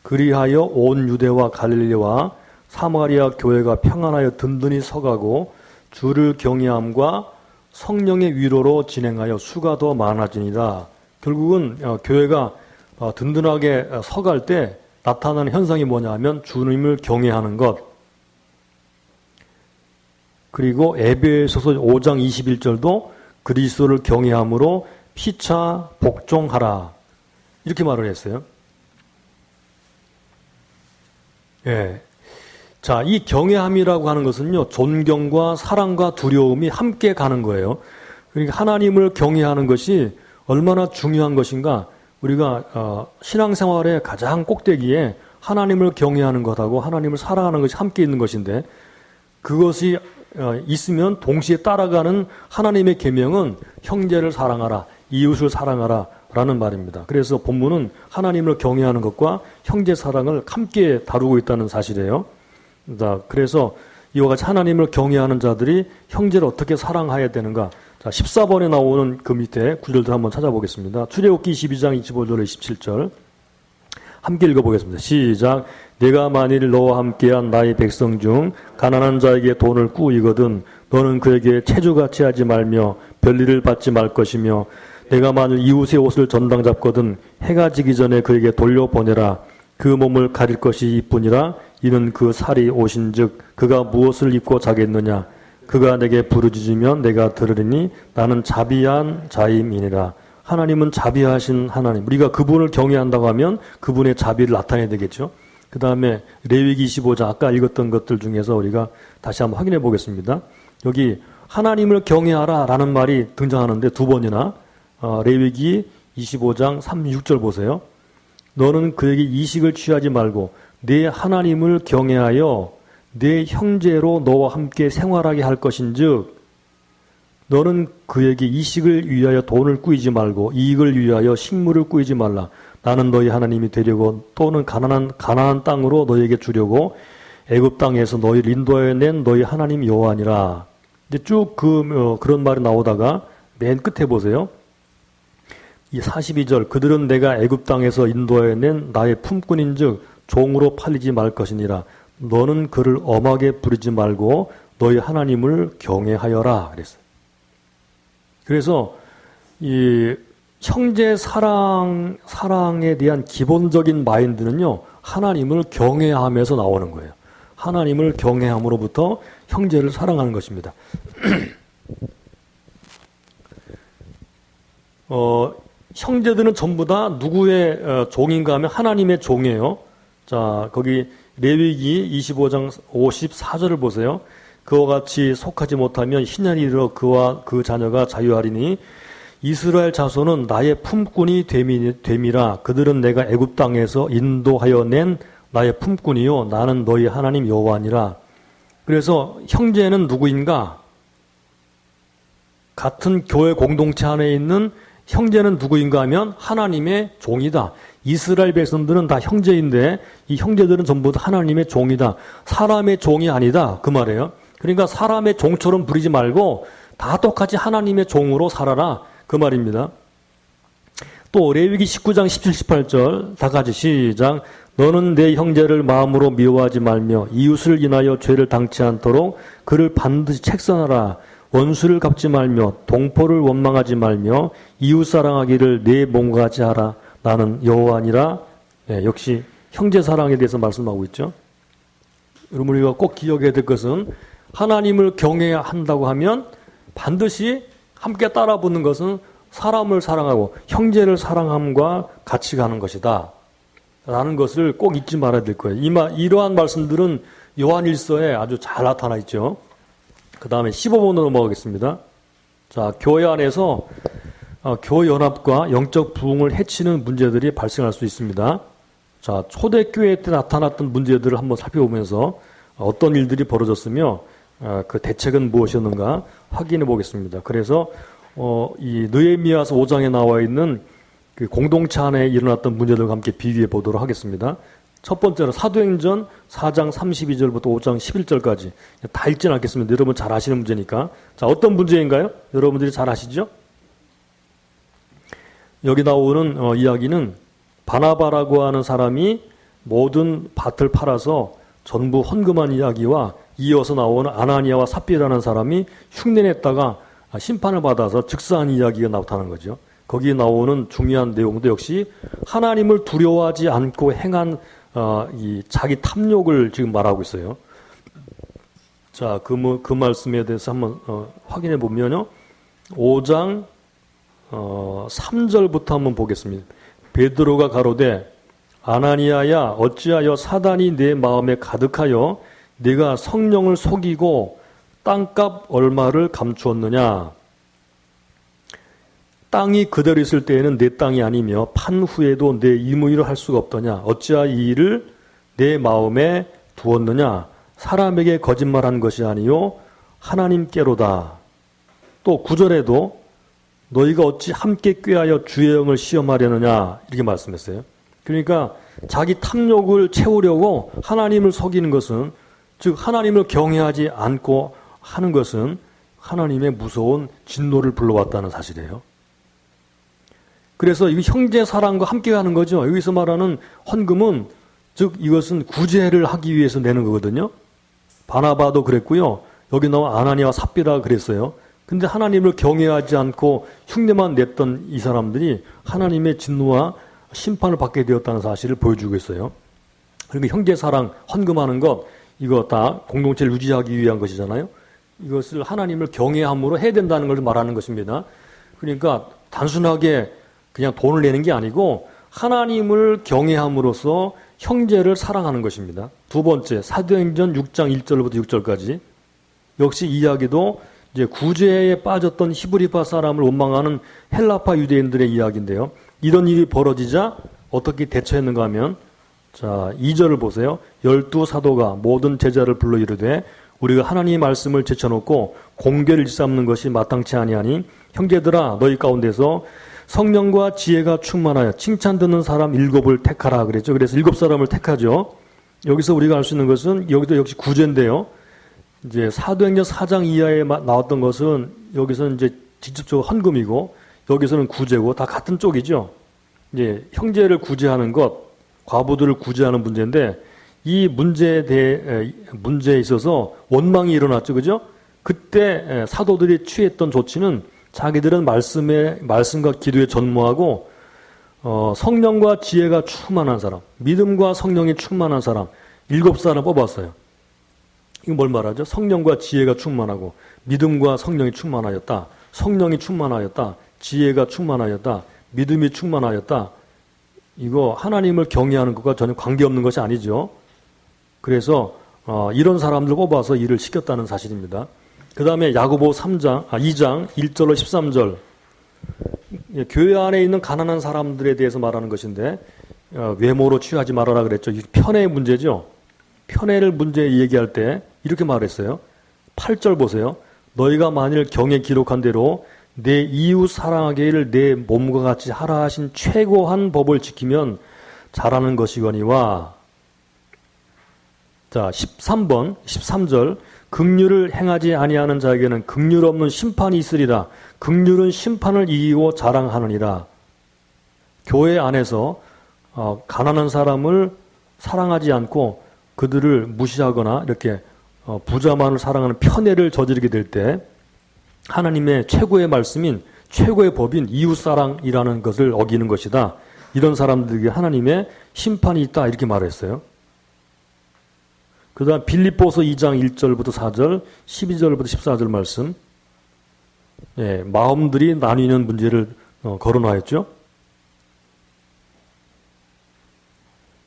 그리하여 온 유대와 갈릴리와 사마리아 교회가 평안하여 든든히 서가고 주를 경외함과 성령의 위로로 진행하여 수가 더 많아지니라. 결국은 교회가 든든하게 서갈 때 나타나는 현상이 뭐냐 하면 주님을 경외하는 것. 그리고 에베소서 5장 21절도 그리스도를 경외함으로 피차 복종하라. 이렇게 말을 했어요. 예. 자, 이 경외함이라고 하는 것은요, 존경과 사랑과 두려움이 함께 가는 거예요. 그러니까 하나님을 경외하는 것이 얼마나 중요한 것인가. 우리가 신앙생활의 가장 꼭대기에 하나님을 경외하는 것하고 하나님을 사랑하는 것이 함께 있는 것인데, 그것이 있으면 동시에 따라가는 하나님의 계명은 형제를 사랑하라, 이웃을 사랑하라 라는 말입니다. 그래서 본문은 하나님을 경외하는 것과 형제 사랑을 함께 다루고 있다는 사실이에요. 그래서 이와 같이 하나님을 경외하는 자들이 형제를 어떻게 사랑해야 되는가. 자, 14번에 나오는 그 밑에 구절들 한번 찾아보겠습니다. 출애굽기 22장 25절 27절 함께 읽어보겠습니다. 시작. 내가 만일 너와 함께한 나의 백성 중 가난한 자에게 돈을 꾸이거든 너는 그에게 체주같이 하지 말며 별일을 받지 말 것이며 내가 만일 이웃의 옷을 전당 잡거든 해가 지기 전에 그에게 돌려보내라. 그 몸을 가릴 것이 이뿐이라. 이는 그 살이 오신즉 그가 무엇을 입고 자겠느냐. 그가 내게 부르짖으면 내가 들으리니 나는 자비한 자임이니라. 하나님은 자비하신 하나님. 우리가 그분을 경외한다고 하면 그분의 자비를 나타내야 되겠죠. 그 다음에 레위기 25장 아까 읽었던 것들 중에서 우리가 다시 한번 확인해 보겠습니다. 여기 하나님을 경외하라 라는 말이 등장하는데 두 번이나 레위기 25장 36절 보세요. 너는 그에게 이식을 취하지 말고 내 하나님을 경외하여 내 형제로 너와 함께 생활하게 할 것인즉 너는 그에게 이식을 위하여 돈을 꾸이지 말고 이익을 위하여 식물을 꾸이지 말라. 나는 너희 하나님이 되려고 또는 가나안 땅으로 너희에게 주려고 애굽 땅에서 너희를 인도하여 낸 너희 하나님 여호와니라. 이제 쭉 그런 말이 나오다가 맨 끝에 보세요. 이 42절 그들은 내가 애굽 땅에서 인도하여 낸 나의 품꾼인즉 종으로 팔리지 말 것이니라. 너는 그를 엄하게 부르지 말고 너희 하나님을 경외하여라 그랬어요. 그래서 이 형제 사랑에 대한 기본적인 마인드는요, 하나님을 경외함에서 나오는 거예요. 하나님을 경외함으로부터 형제를 사랑하는 것입니다. 형제들은 전부 다 누구의 종인가 하면 하나님의 종이에요. 자, 거기 레위기 25장 54절을 보세요. 그와 같이 속하지 못하면 희년이 이르러 그와 그 자녀가 자유하리니 이스라엘 자손은 나의 품꾼이 됨이라. 그들은 내가 애굽 땅에서 인도하여 낸 나의 품꾼이요 나는 너희 하나님 여호와니라. 그래서 형제는 누구인가? 같은 교회 공동체 안에 있는 형제는 누구인가 하면 하나님의 종이다. 이스라엘 백성들은 다 형제인데 이 형제들은 전부 다 하나님의 종이다. 사람의 종이 아니다. 그 말이에요. 그러니까 사람의 종처럼 부리지 말고 다 똑같이 하나님의 종으로 살아라. 그 말입니다. 또 레위기 19장 17, 18절 다 같이 시작. 너는 내 형제를 마음으로 미워하지 말며 이웃을 인하여 죄를 당치 않도록 그를 반드시 책선하라. 원수를 갚지 말며 동포를 원망하지 말며 이웃 사랑하기를 내 몸과 같이 하라. 나는 여호와니라. 네, 역시 형제 사랑에 대해서 말씀하고 있죠. 여러분 우리가 꼭 기억해야 될 것은 하나님을 경외한다고 하면 반드시 함께 따라붙는 것은 사람을 사랑하고 형제를 사랑함과 같이 가는 것이다 라는 것을 꼭 잊지 말아야 될 거예요. 이러한 말씀들은 요한일서에 아주 잘 나타나 있죠. 그 다음에 15번으로 넘어가겠습니다. 자, 교회 안에서 교회 연합과 영적 부흥을 해치는 문제들이 발생할 수 있습니다. 자, 초대교회 때 나타났던 문제들을 한번 살펴보면서 어떤 일들이 벌어졌으며 그 대책은 무엇이었는가 확인해 보겠습니다. 그래서 이 느헤미야서 5장에 나와 있는 그 공동체 안에 일어났던 문제들과 함께 비교해 보도록 하겠습니다. 첫 번째로 사도행전 4장 32절부터 5장 11절까지 다 읽지는 않겠습니다. 여러분 잘 아시는 문제니까. 자, 어떤 문제인가요? 여러분들이 잘 아시죠? 여기 나오는 이야기는 바나바라고 하는 사람이 모든 밭을 팔아서 전부 헌금한 이야기와 이어서 나오는 아나니아와 삽비라는 사람이 흉내냈다가 심판을 받아서 즉사한 이야기가 나타나는 거죠. 거기에 나오는 중요한 내용도 역시 하나님을 두려워하지 않고 행한 이 자기 탐욕을 지금 말하고 있어요. 자, 그 말씀에 대해서 한번 확인해 보면요. 5장 3절부터 한번 보겠습니다. 베드로가 가로되 아나니아야 어찌하여 사단이 내 마음에 가득하여 네가 성령을 속이고 땅값 얼마를 감추었느냐. 땅이 그대로 있을 때에는 내 땅이 아니며 판 후에도 내 임의로 할 수가 없더냐. 어찌하여 이 일을 내 마음에 두었느냐. 사람에게 거짓말한 것이 아니요 하나님께로다. 또 9절에도 너희가 어찌 함께 꾀하여 주의 영을 시험하려느냐 이렇게 말씀했어요. 그러니까 자기 탐욕을 채우려고 하나님을 속이는 것은, 즉 하나님을 경외하지 않고 하는 것은 하나님의 무서운 진노를 불러왔다는 사실이에요. 그래서 이 형제 사랑과 함께 하는 거죠. 여기서 말하는 헌금은 즉 이것은 구제를 하기 위해서 내는 거거든요. 바나바도 그랬고요. 여기 나온 아나니아와 삽비라 그랬어요. 근데 하나님을 경외하지 않고 흉내만 냈던 이 사람들이 하나님의 진노와 심판을 받게 되었다는 사실을 보여주고 있어요. 그러니까 형제 사랑, 헌금하는 것, 이거 다 공동체를 유지하기 위한 것이잖아요. 이것을 하나님을 경외함으로 해야 된다는 걸 말하는 것입니다. 그러니까 단순하게 그냥 돈을 내는 게 아니고 하나님을 경외함으로써 형제를 사랑하는 것입니다. 두 번째, 사도행전 6장 1절부터 6절까지. 역시 이 이야기도 이제 구제에 빠졌던 히브리파 사람을 원망하는 헬라파 유대인들의 이야기인데요. 이런 일이 벌어지자 어떻게 대처했는가 하면, 자, 2절을 보세요. 12사도가 모든 제자를 불러 이르되 우리가 하나님의 말씀을 제쳐놓고 공개를 일삼는 것이 마땅치 아니하니 형제들아 너희 가운데서 성령과 지혜가 충만하여 칭찬 듣는 사람 7을 택하라 그랬죠. 그래서 7사람을 택하죠. 여기서 우리가 알 수 있는 것은 여기도 역시 구제인데요. 이제 사도행전 4장 이하에 나왔던 것은 여기서는 이제 직접적으로 헌금이고 여기서는 구제고 다 같은 쪽이죠. 이제 형제를 구제하는 것, 과부들을 구제하는 문제인데 이 문제에 있어서 원망이 일어났죠. 그죠? 그때 사도들이 취했던 조치는 자기들은 말씀과 기도에 전무하고 성령과 지혜가 충만한 사람, 믿음과 성령이 충만한 사람 7사람 뽑았어요. 이거 뭘 말하죠? 성령과 지혜가 충만하고 믿음과 성령이 충만하였다. 성령이 충만하였다. 지혜가 충만하였다. 믿음이 충만하였다. 이거 하나님을 경외하는 것과 전혀 관계없는 것이 아니죠. 그래서 이런 사람들 뽑아서 일을 시켰다는 사실입니다. 그 다음에 야고보 2장 1절로 13절. 교회 안에 있는 가난한 사람들에 대해서 말하는 것인데 외모로 취하지 말아라 그랬죠. 편애의 문제죠. 편애를 문제 얘기할 때 이렇게 말했어요. 8절 보세요. 너희가 만일 경에 기록한 대로 내 이웃 사랑하기를 내 몸과 같이 하라 하신 최고한 법을 지키면 잘하는 것이거니와. 자, 13절. 긍휼을 행하지 아니하는 자에게는 긍휼 없는 심판이 있으리라. 긍휼은 심판을 이기고 자랑하느니라. 교회 안에서 가난한 사람을 사랑하지 않고 그들을 무시하거나 이렇게 부자만을 사랑하는 편애를 저지르게 될 때 하나님의 최고의 말씀인 최고의 법인 이웃사랑이라는 것을 어기는 것이다. 이런 사람들에게 하나님의 심판이 있다. 이렇게 말했어요. 그 다음 빌립보서 2장 1절부터 4절, 12절부터 14절 말씀. 예, 마음들이 나뉘는 문제를 거론하였죠.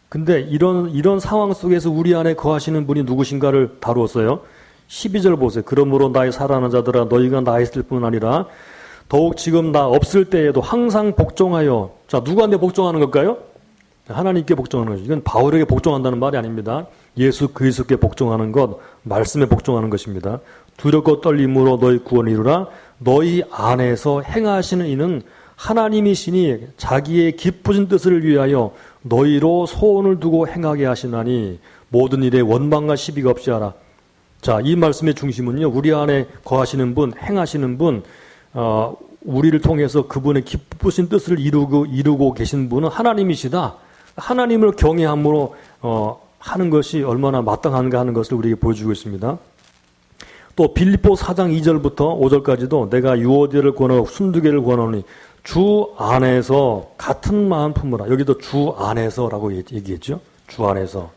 근데 이런 상황 속에서 우리 안에 거하시는 분이 누구신가를 다루었어요. 12절 보세요. 그러므로 나의 사랑하는 자들아 너희가 나 있을 뿐 아니라 더욱 지금 나 없을 때에도 항상 복종하여. 자, 누구한테 복종하는 걸까요? 하나님께 복종하는 거죠. 이건 바울에게 복종한다는 말이 아닙니다. 예수 그리스도께 복종하는 것, 말씀에 복종하는 것입니다. 두렵고 떨림으로 너희 구원을 이루라. 너희 안에서 행하시는 이는 하나님이시니 자기의 기쁘신 뜻을 위하여 너희로 소원을 두고 행하게 하시나니 모든 일에 원망과 시비가 없이 하라. 자, 이 말씀의 중심은요, 우리 안에 거하시는 분, 행하시는 분, 우리를 통해서 그분의 기쁘신 뜻을 이루고 계신 분은 하나님이시다. 하나님을 경외함으로 하는 것이 얼마나 마땅한가 하는 것을 우리에게 보여주고 있습니다. 또 빌립보 4장 2절부터 5절까지도 내가 유오디를 권하고 순두개를 권하노니 주 안에서 같은 마음 품으라. 여기도 주 안에서라고 얘기했죠. 주 안에서.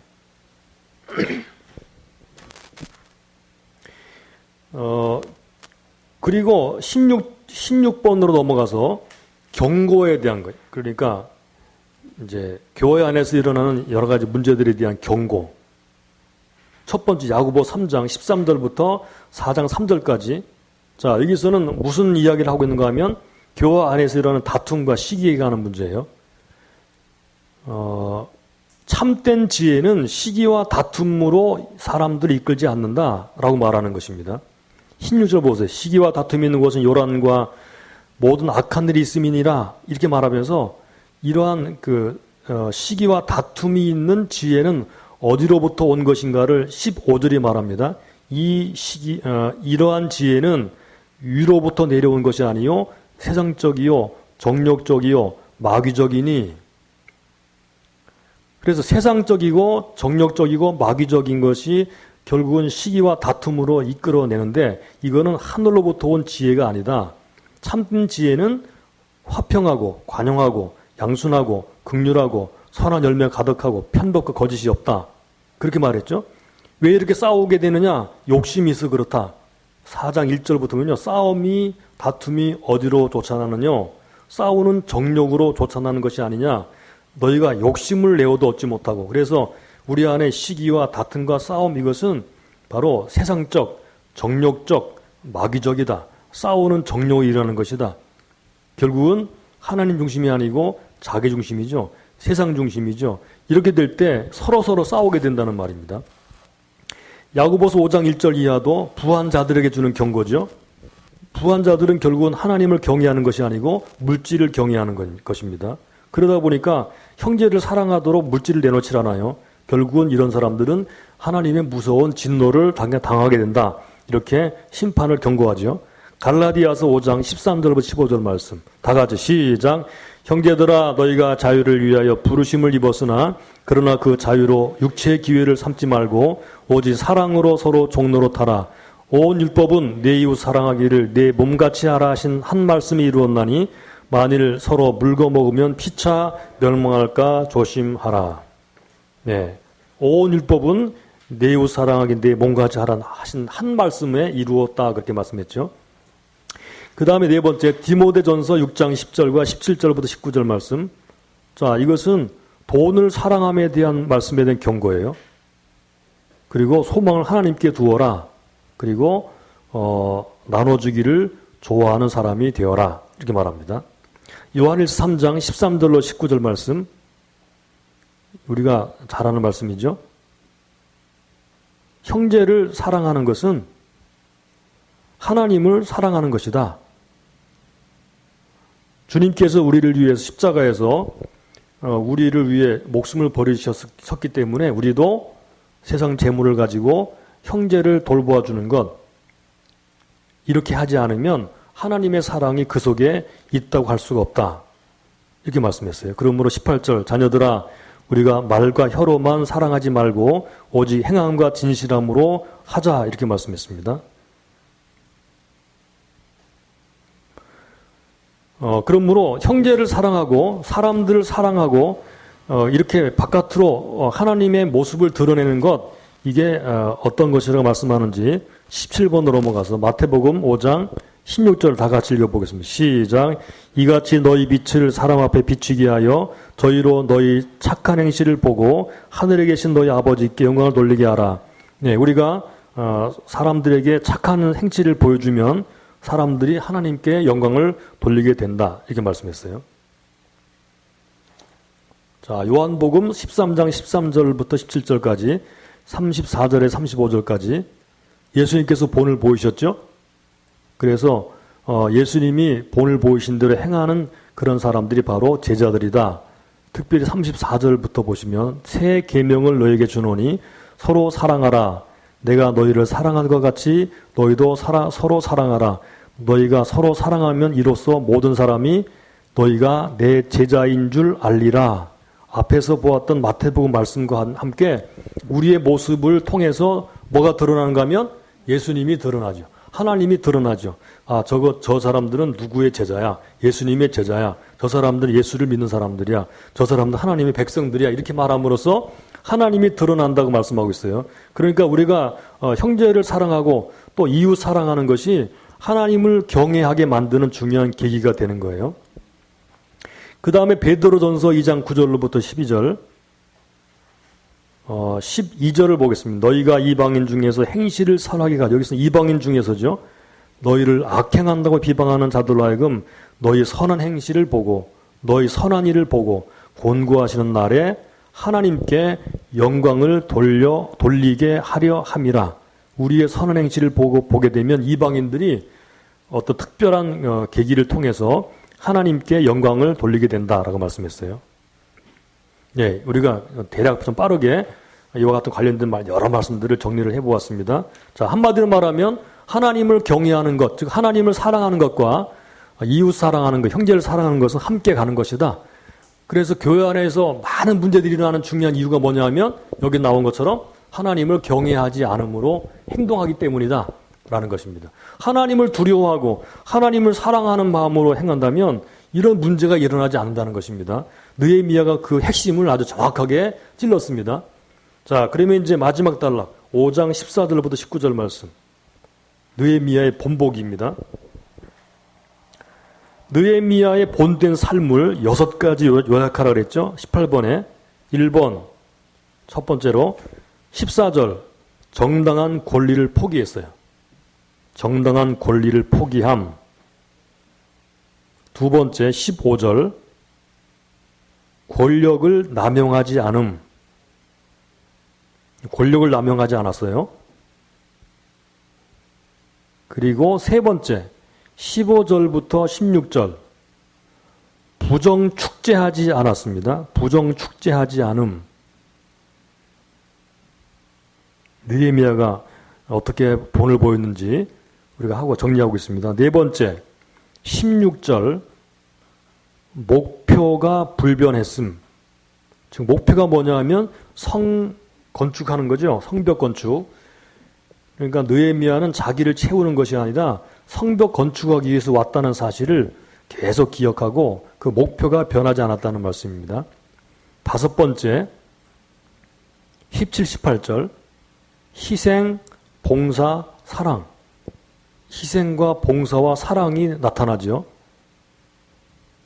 그리고 16번으로 넘어가서 경고에 대한 거예요. 그러니까 이제 교회 안에서 일어나는 여러 가지 문제들에 대한 경고. 첫 번째 야고보 3장 13절부터 4장 3절까지. 자, 여기서는 무슨 이야기를 하고 있는가 하면 교회 안에서 일어나는 다툼과 시기에 관한 문제예요. 참된 지혜는 시기와 다툼으로 사람들을 이끌지 않는다라고 말하는 것입니다. 16절 보세요. 시기와 다툼이 있는 곳은 요란과 모든 악한 일이 있음이니라 이렇게 말하면서 이러한 시기와 다툼이 있는 지혜는 어디로부터 온 것인가를 15절이 말합니다. 이러한 지혜는 위로부터 내려온 것이 아니요 세상적이요 정욕적이요 마귀적이니. 그래서 세상적이고 정욕적이고 마귀적인 것이 결국은 시기와 다툼으로 이끌어내는데 이거는 하늘로부터 온 지혜가 아니다. 참된 지혜는 화평하고 관용하고 양순하고 긍휼하고 선한 열매 가득하고 편법과 거짓이 없다. 그렇게 말했죠. 왜 이렇게 싸우게 되느냐? 욕심이 있어 그렇다. 4장 1절부터는요. 싸움이 다툼이 어디로 쫓아나느냐? 싸우는 정욕으로 쫓아나는 것이 아니냐? 너희가 욕심을 내어도 얻지 못하고. 그래서 우리 안에 시기와 다툼과 싸움 이것은 바로 세상적, 정욕적, 마귀적이다. 싸우는 정욕이 일어나는 것이다. 결국은 하나님 중심이 아니고 자기 중심이죠. 세상 중심이죠. 이렇게 될 때 서로 싸우게 된다는 말입니다. 야고보서 5장 1절 이하도 부한 자들에게 주는 경고죠. 부한 자들은 결국은 하나님을 경외하는 것이 아니고 물질을 경외하는 것입니다. 그러다 보니까 형제를 사랑하도록 물질을 내놓지 않아요. 결국은 이런 사람들은 하나님의 무서운 진노를 당하게 된다. 이렇게 심판을 경고하죠. 갈라디아서 5장 13절부터 15절 말씀. 다 같이 시작. 형제들아 너희가 자유를 위하여 부르심을 입었으나 그러나 그 자유로 육체의 기회를 삼지 말고 오직 사랑으로 서로 종로로 타라. 온 율법은 내 이웃 사랑하기를 내 몸같이 하라 하신 한 말씀이 이루었나니 만일 서로 물거 먹으면 피차 멸망할까 조심하라. 네, 온 율법은 내 이웃 사랑하기 내 몸같이 하라 하신 한 말씀에 이루었다 그렇게 말씀했죠. 그 다음에 네 번째 디모데전서 6장 10절과 17절부터 19절 말씀. 자, 이것은 돈을 사랑함에 대한 말씀에 대한 경고예요. 그리고 소망을 하나님께 두어라. 그리고 나눠주기를 좋아하는 사람이 되어라. 이렇게 말합니다. 요한일서 3장 13절로 19절 말씀. 우리가 잘 아는 말씀이죠. 형제를 사랑하는 것은 하나님을 사랑하는 것이다. 주님께서 우리를 위해서 십자가에서 우리를 위해 목숨을 버리셨기 때문에 우리도 세상 재물을 가지고 형제를 돌보아 주는 것, 이렇게 하지 않으면 하나님의 사랑이 그 속에 있다고 할 수가 없다. 이렇게 말씀했어요. 그러므로 18절 자녀들아 우리가 말과 혀로만 사랑하지 말고 오직 행함과 진실함으로 하자 이렇게 말씀했습니다. 그러므로 형제를 사랑하고 사람들을 사랑하고 이렇게 바깥으로 하나님의 모습을 드러내는 것, 이게 어떤 것이라고 말씀하는지 17번으로 넘어가서 마태복음 5장 16절 다 같이 읽어보겠습니다. 시작. 이같이 너희 빛을 사람 앞에 비추게 하여 저희로 너희 착한 행실을 보고 하늘에 계신 너희 아버지께 영광을 돌리게 하라. 네, 우리가 사람들에게 착한 행실을 보여주면 사람들이 하나님께 영광을 돌리게 된다. 이렇게 말씀했어요. 자, 요한복음 13장 13절부터 17절까지 34절에 35절까지 예수님께서 본을 보이셨죠? 그래서 예수님이 본을 보이신 대로 행하는 그런 사람들이 바로 제자들이다. 특별히 34절부터 보시면 새 계명을 너에게 주노니 서로 사랑하라. 내가 너희를 사랑한 것 같이 너희도 서로 사랑하라. 너희가 서로 사랑하면 이로써 모든 사람이 너희가 내 제자인 줄 알리라. 앞에서 보았던 마태복음 말씀과 함께 우리의 모습을 통해서 뭐가 드러나는가 하면 예수님이 드러나죠. 하나님이 드러나죠. 아, 저 사람들은 누구의 제자야? 예수님의 제자야. 저 사람들은 예수를 믿는 사람들이야. 저 사람들은 하나님의 백성들이야. 이렇게 말함으로써 하나님이 드러난다고 말씀하고 있어요. 그러니까 우리가 형제를 사랑하고 또 이웃 사랑하는 것이 하나님을 경외하게 만드는 중요한 계기가 되는 거예요. 그 다음에 베드로전서 2장 9절로부터 12절 12절을 보겠습니다. 너희가 이방인 중에서 행실을 선하게 가져 여기서 이방인 중에서죠. 너희를 악행한다고 비방하는 자들로 하여금 너희 선한 행실을 보고 너희 선한 일을 보고 권고하시는 날에 하나님께 영광을 돌리게 하려 함이라. 우리의 선한 행실을 보게 되면 이방인들이 어떤 특별한 계기를 통해서 하나님께 영광을 돌리게 된다라고 말씀했어요. 예, 우리가 대략 좀 빠르게 이와 같은 관련된 여러 말씀들을 정리를 해보았습니다. 자, 한마디로 말하면 하나님을 경외하는 것, 즉 하나님을 사랑하는 것과 이웃 사랑하는 것, 형제를 사랑하는 것은 함께 가는 것이다. 그래서 교회 안에서 많은 문제들이 일어나는 중요한 이유가 뭐냐면 여기 나온 것처럼 하나님을 경외하지 않음으로 행동하기 때문이다 라는 것입니다. 하나님을 두려워하고 하나님을 사랑하는 마음으로 행한다면 이런 문제가 일어나지 않는다는 것입니다. 느헤미야가 그 핵심을 아주 정확하게 찔렀습니다. 자, 그러면 이제 마지막 단락 5장 14절부터 19절 말씀. 느헤미야의 본보기입니다. 느헤미야의 본된 삶을 6가지 요약하라 그랬죠. 18번에 1번 첫 번째로 14절 정당한 권리를 포기했어요. 정당한 권리를 포기함. 두 번째 15절 권력을 남용하지 않음. 권력을 남용하지 않았어요. 그리고 세 번째 15절부터 16절 부정축제하지 않았습니다. 부정축제하지 않음. 느헤미야가 어떻게 본을 보였는지 우리가 하고 정리하고 있습니다. 네 번째 16절 목표가 불변했음. 즉 목표가 뭐냐 하면 성 건축하는 거죠. 성벽 건축. 그러니까 느헤미야는 자기를 채우는 것이 아니라 성벽 건축하기 위해서 왔다는 사실을 계속 기억하고 그 목표가 변하지 않았다는 말씀입니다. 다섯 번째 17, 18절 희생, 봉사, 사랑. 희생과 봉사와 사랑이 나타나죠.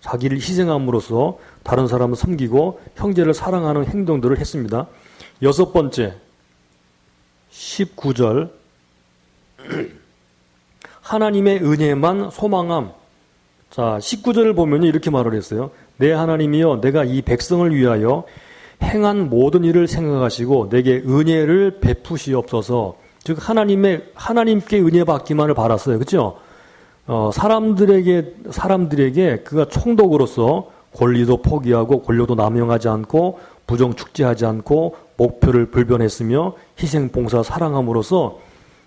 자기를 희생함으로써 다른 사람을 섬기고 형제를 사랑하는 행동들을 했습니다. 여섯 번째 19절 하나님의 은혜만 소망함. 자, 19절을 보면 이렇게 말을 했어요. 내 하나님이여 내가 이 백성을 위하여 행한 모든 일을 생각하시고 내게 은혜를 베푸시옵소서. 즉 하나님께 은혜 받기만을 바랐어요. 그렇죠? 사람들에게 그가 총독으로서 권리도 포기하고 권력도 남용하지 않고 부정 축제하지 않고 목표를 불변했으며 희생 봉사 사랑함으로써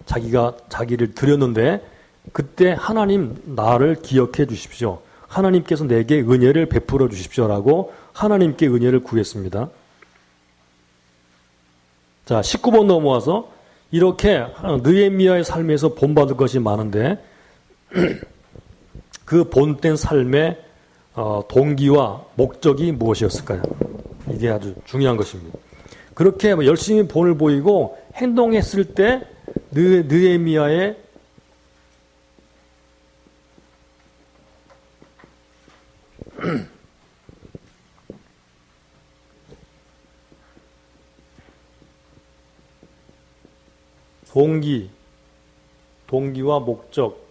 자기를 드렸는데 그때 하나님 나를 기억해 주십시오. 하나님께서 내게 은혜를 베풀어 주십시오라고 하나님께 은혜를 구했습니다. 자, 19번 넘어와서 이렇게 느헤미야의 삶에서 본받을 것이 많은데 그 본된 삶의 동기와 목적이 무엇이었을까요? 이게 아주 중요한 것입니다. 그렇게 열심히 본을 보이고 행동했을 때 느헤미야의 동기와 목적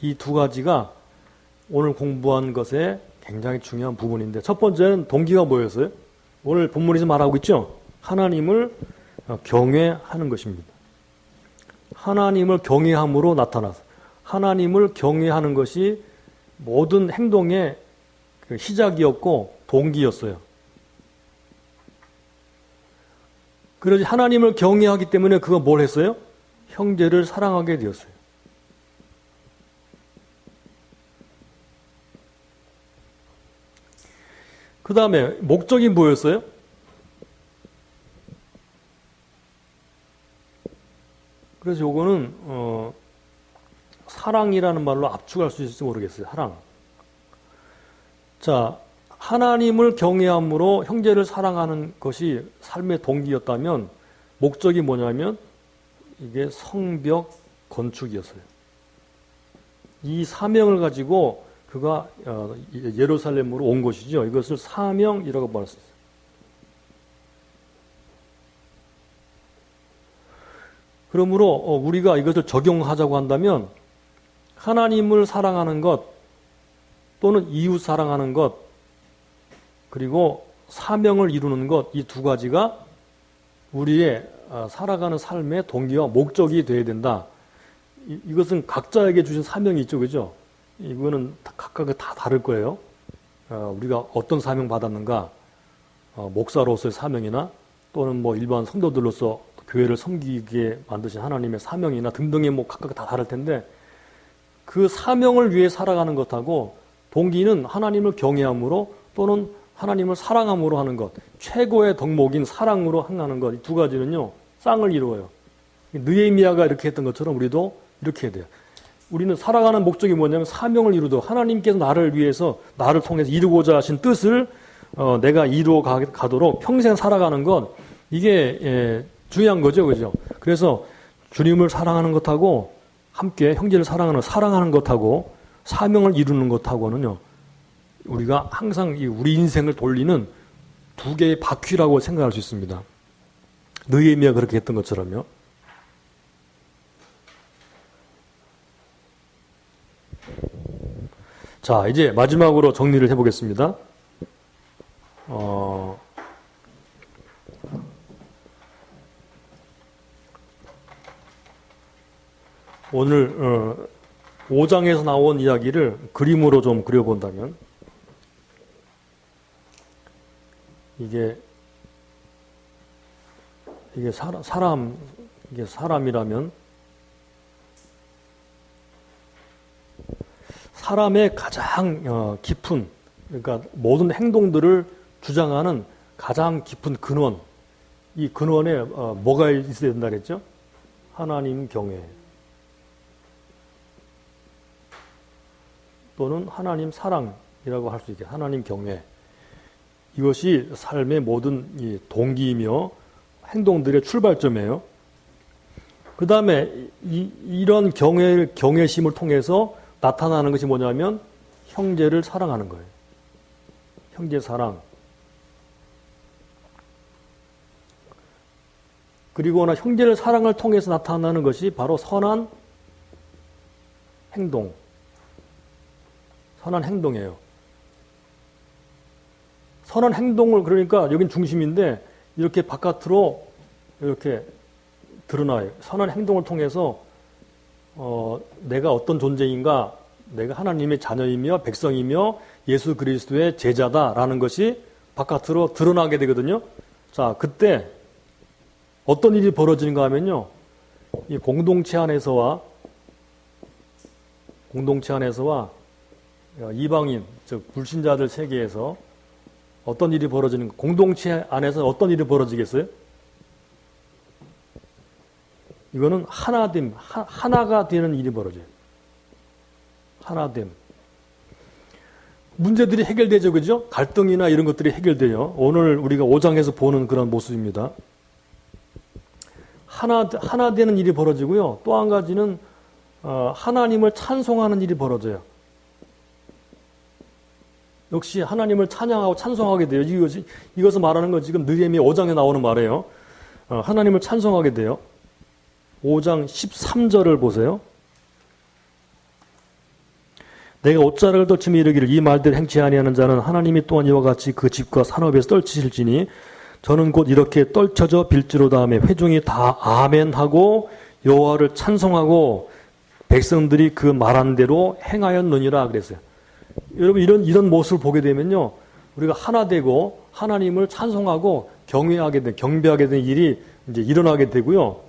이 두 가지가 오늘 공부한 것에 굉장히 중요한 부분인데 첫 번째는 동기가 뭐였어요? 오늘 본문에서 말하고 있죠? 하나님을 경외하는 것입니다. 하나님을 경외함으로 나타나서 하나님을 경외하는 것이 모든 행동의 시작이었고 동기였어요. 그러지 하나님을 경외하기 때문에 그거 뭘 했어요? 형제를 사랑하게 되었어요. 그 다음에 목적이 뭐였어요? 그래서 요거는 사랑이라는 말로 압축할 수 있을지 모르겠어요. 사랑. 자, 하나님을 경외함으로 형제를 사랑하는 것이 삶의 동기였다면 목적이 뭐냐면 이게 성벽 건축이었어요. 이 사명을 가지고 그가 예루살렘으로 온 것이죠. 이것을 사명이라고 말할 수 있어요. 그러므로 우리가 이것을 적용하자고 한다면 하나님을 사랑하는 것 또는 이웃 사랑하는 것 그리고 사명을 이루는 것 이 두 가지가 우리의 살아가는 삶의 동기와 목적이 되어야 된다. 이것은 각자에게 주신 사명이 있죠. 그죠? 이거는 각각 다 다를 거예요. 우리가 어떤 사명 받았는가, 목사로서의 사명이나 또는 뭐 일반 성도들로서 교회를 섬기게 만드신 하나님의 사명이나 등등의 뭐 각각 다 다를 텐데 그 사명을 위해 살아가는 것하고 동기는 하나님을 경외함으로 또는 하나님을 사랑함으로 하는 것, 최고의 덕목인 사랑으로 행하는 것, 이 두 가지는요 쌍을 이루어요. 느헤미야가 이렇게 했던 것처럼 우리도 이렇게 해야 돼요. 우리는 살아가는 목적이 뭐냐면 사명을 이루도록 하나님께서 나를 위해서 나를 통해서 이루고자 하신 뜻을 내가 이루어 가도록 평생 살아가는 것 이게 중요한 거죠. 그죠? 그래서 주님을 사랑하는 것하고 함께 형제를 사랑하는 것하고 사명을 이루는 것하고는요 우리가 항상 우리 인생을 돌리는 두 개의 바퀴라고 생각할 수 있습니다. 느헤미야가 그렇게 했던 것처럼요. 자, 이제 마지막으로 정리를 해보겠습니다. 오늘 5장에서 나온 이야기를 그림으로 좀 그려본다면 이게 사람이라면 사람의 가장 깊은 그러니까 모든 행동들을 주장하는 가장 깊은 근원 이 근원에 뭐가 있어야 된다 그랬죠? 하나님 경외 또는 하나님 사랑이라고 할 수 있게 하나님 경외 이것이 삶의 모든 이 동기이며 행동들의 출발점이에요. 그 다음에 이런 경외심을 통해서 나타나는 것이 뭐냐면 형제를 사랑하는 거예요. 형제 사랑. 그리고나 형제를 사랑을 통해서 나타나는 것이 바로 선한 행동. 선한 행동이에요. 선한 행동을 그러니까 여긴 중심인데 이렇게 바깥으로 이렇게 드러나요. 선한 행동을 통해서 내가 어떤 존재인가 내가 하나님의 자녀이며 백성이며 예수 그리스도의 제자다라는 것이 바깥으로 드러나게 되거든요. 자, 그때 어떤 일이 벌어지는가 하면요. 이 공동체 안에서와 이방인, 즉 불신자들 세계에서 어떤 일이 벌어지는가? 공동체 안에서 어떤 일이 벌어지겠어요? 이거는 하나가 되는 일이 벌어져요. 하나됨. 문제들이 해결되죠, 그죠? 갈등이나 이런 것들이 해결돼요. 오늘 우리가 5장에서 보는 그런 모습입니다. 하나 되는 일이 벌어지고요. 또 한 가지는 하나님을 찬송하는 일이 벌어져요. 역시 하나님을 찬양하고 찬송하게 돼요. 이것을 말하는 건 지금 느헤미야 5장에 나오는 말이에요. 하나님을 찬송하게 돼요. 5장 13절을 보세요. 내가 옷자락을 떨치며 이르기를 이 말들을 행치 아니하는 자는 하나님이 또한 이와 같이 그 집과 산업에서 떨치실지니 저는 곧 이렇게 떨쳐져 빌지로다 하며 회중이 다 아멘하고 여호와를 찬송하고 백성들이 그 말한 대로 행하였느니라 그랬어요. 여러분 이런 모습을 보게 되면요 우리가 하나 되고 하나님을 찬송하고 경배하게 된 일이 이제 일어나게 되고요.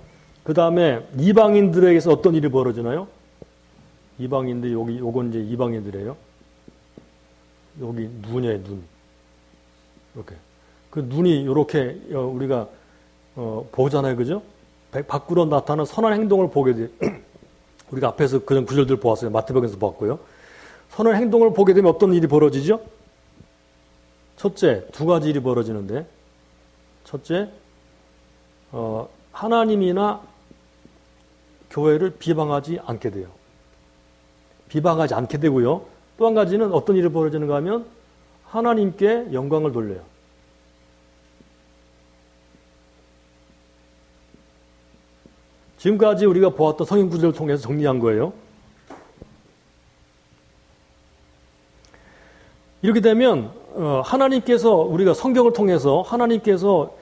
그 다음에 이방인들에게서 어떤 일이 벌어지나요? 이방인들, 요건 이제 이방인들이에요. 여기 눈이에요, 눈. 이렇게. 그 눈이 이렇게 우리가 보잖아요, 그죠? 밖으로 나타나는 선한 행동을 보게 돼요. 우리가 앞에서 그런 구절들 보았어요. 마태복음에서 보았고요. 선한 행동을 보게 되면 어떤 일이 벌어지죠? 첫째, 두 가지 일이 벌어지는데, 첫째, 하나님이나 교회를 비방하지 않게 돼요. 비방하지 않게 되고요. 또 한 가지는 어떤 일이 벌어지는가 하면 하나님께 영광을 돌려요. 지금까지 우리가 보았던 성경 구절을 통해서 정리한 거예요. 이렇게 되면 하나님께서 우리가 성경을 통해서 하나님께서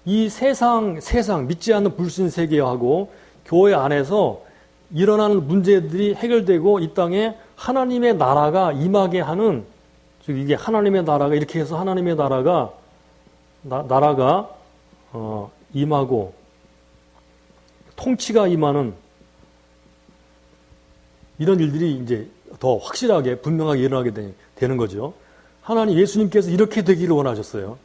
이 세상 믿지 않는 불신 세계하고 교회 안에서 일어나는 문제들이 해결되고 이 땅에 하나님의 나라가 임하게 하는, 즉 이게 하나님의 나라가 이렇게 해서 하나님의 나라가 임하고 통치가 임하는 이런 일들이 이제 더 확실하게 분명하게 일어나게 되는 거죠. 하나님 예수님께서 이렇게 되기를 원하셨어요.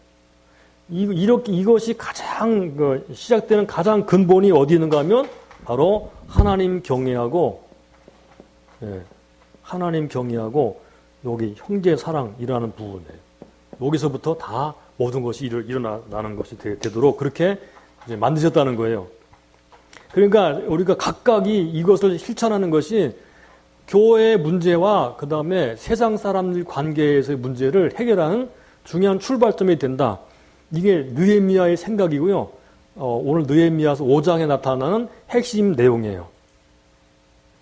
이것이 가장 시작되는 가장 근본이 어디 있는가 하면 바로 하나님 경외하고 여기 형제 사랑이라는 부분이에요. 여기서부터 다 모든 것이 일어나는 것이 되도록 그렇게 이제 만드셨다는 거예요. 그러니까 우리가 각각이 이것을 실천하는 것이 교회의 문제와 그 다음에 세상 사람들 관계에서의 문제를 해결하는 중요한 출발점이 된다. 이게 느헤미야의 생각이고요. 오늘 느헤미야서 5장에 나타나는 핵심 내용이에요.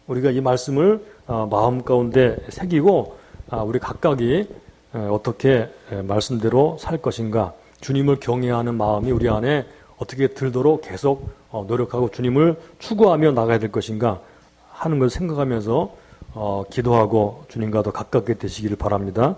우리가 이 말씀을 마음 가운데 새기고 우리 각각이 어떻게 말씀대로 살 것인가, 주님을 경외하는 마음이 우리 안에 어떻게 들도록 계속 노력하고 주님을 추구하며 나가야 될 것인가 하는 걸 생각하면서 기도하고 주님과도 가깝게 되시기를 바랍니다.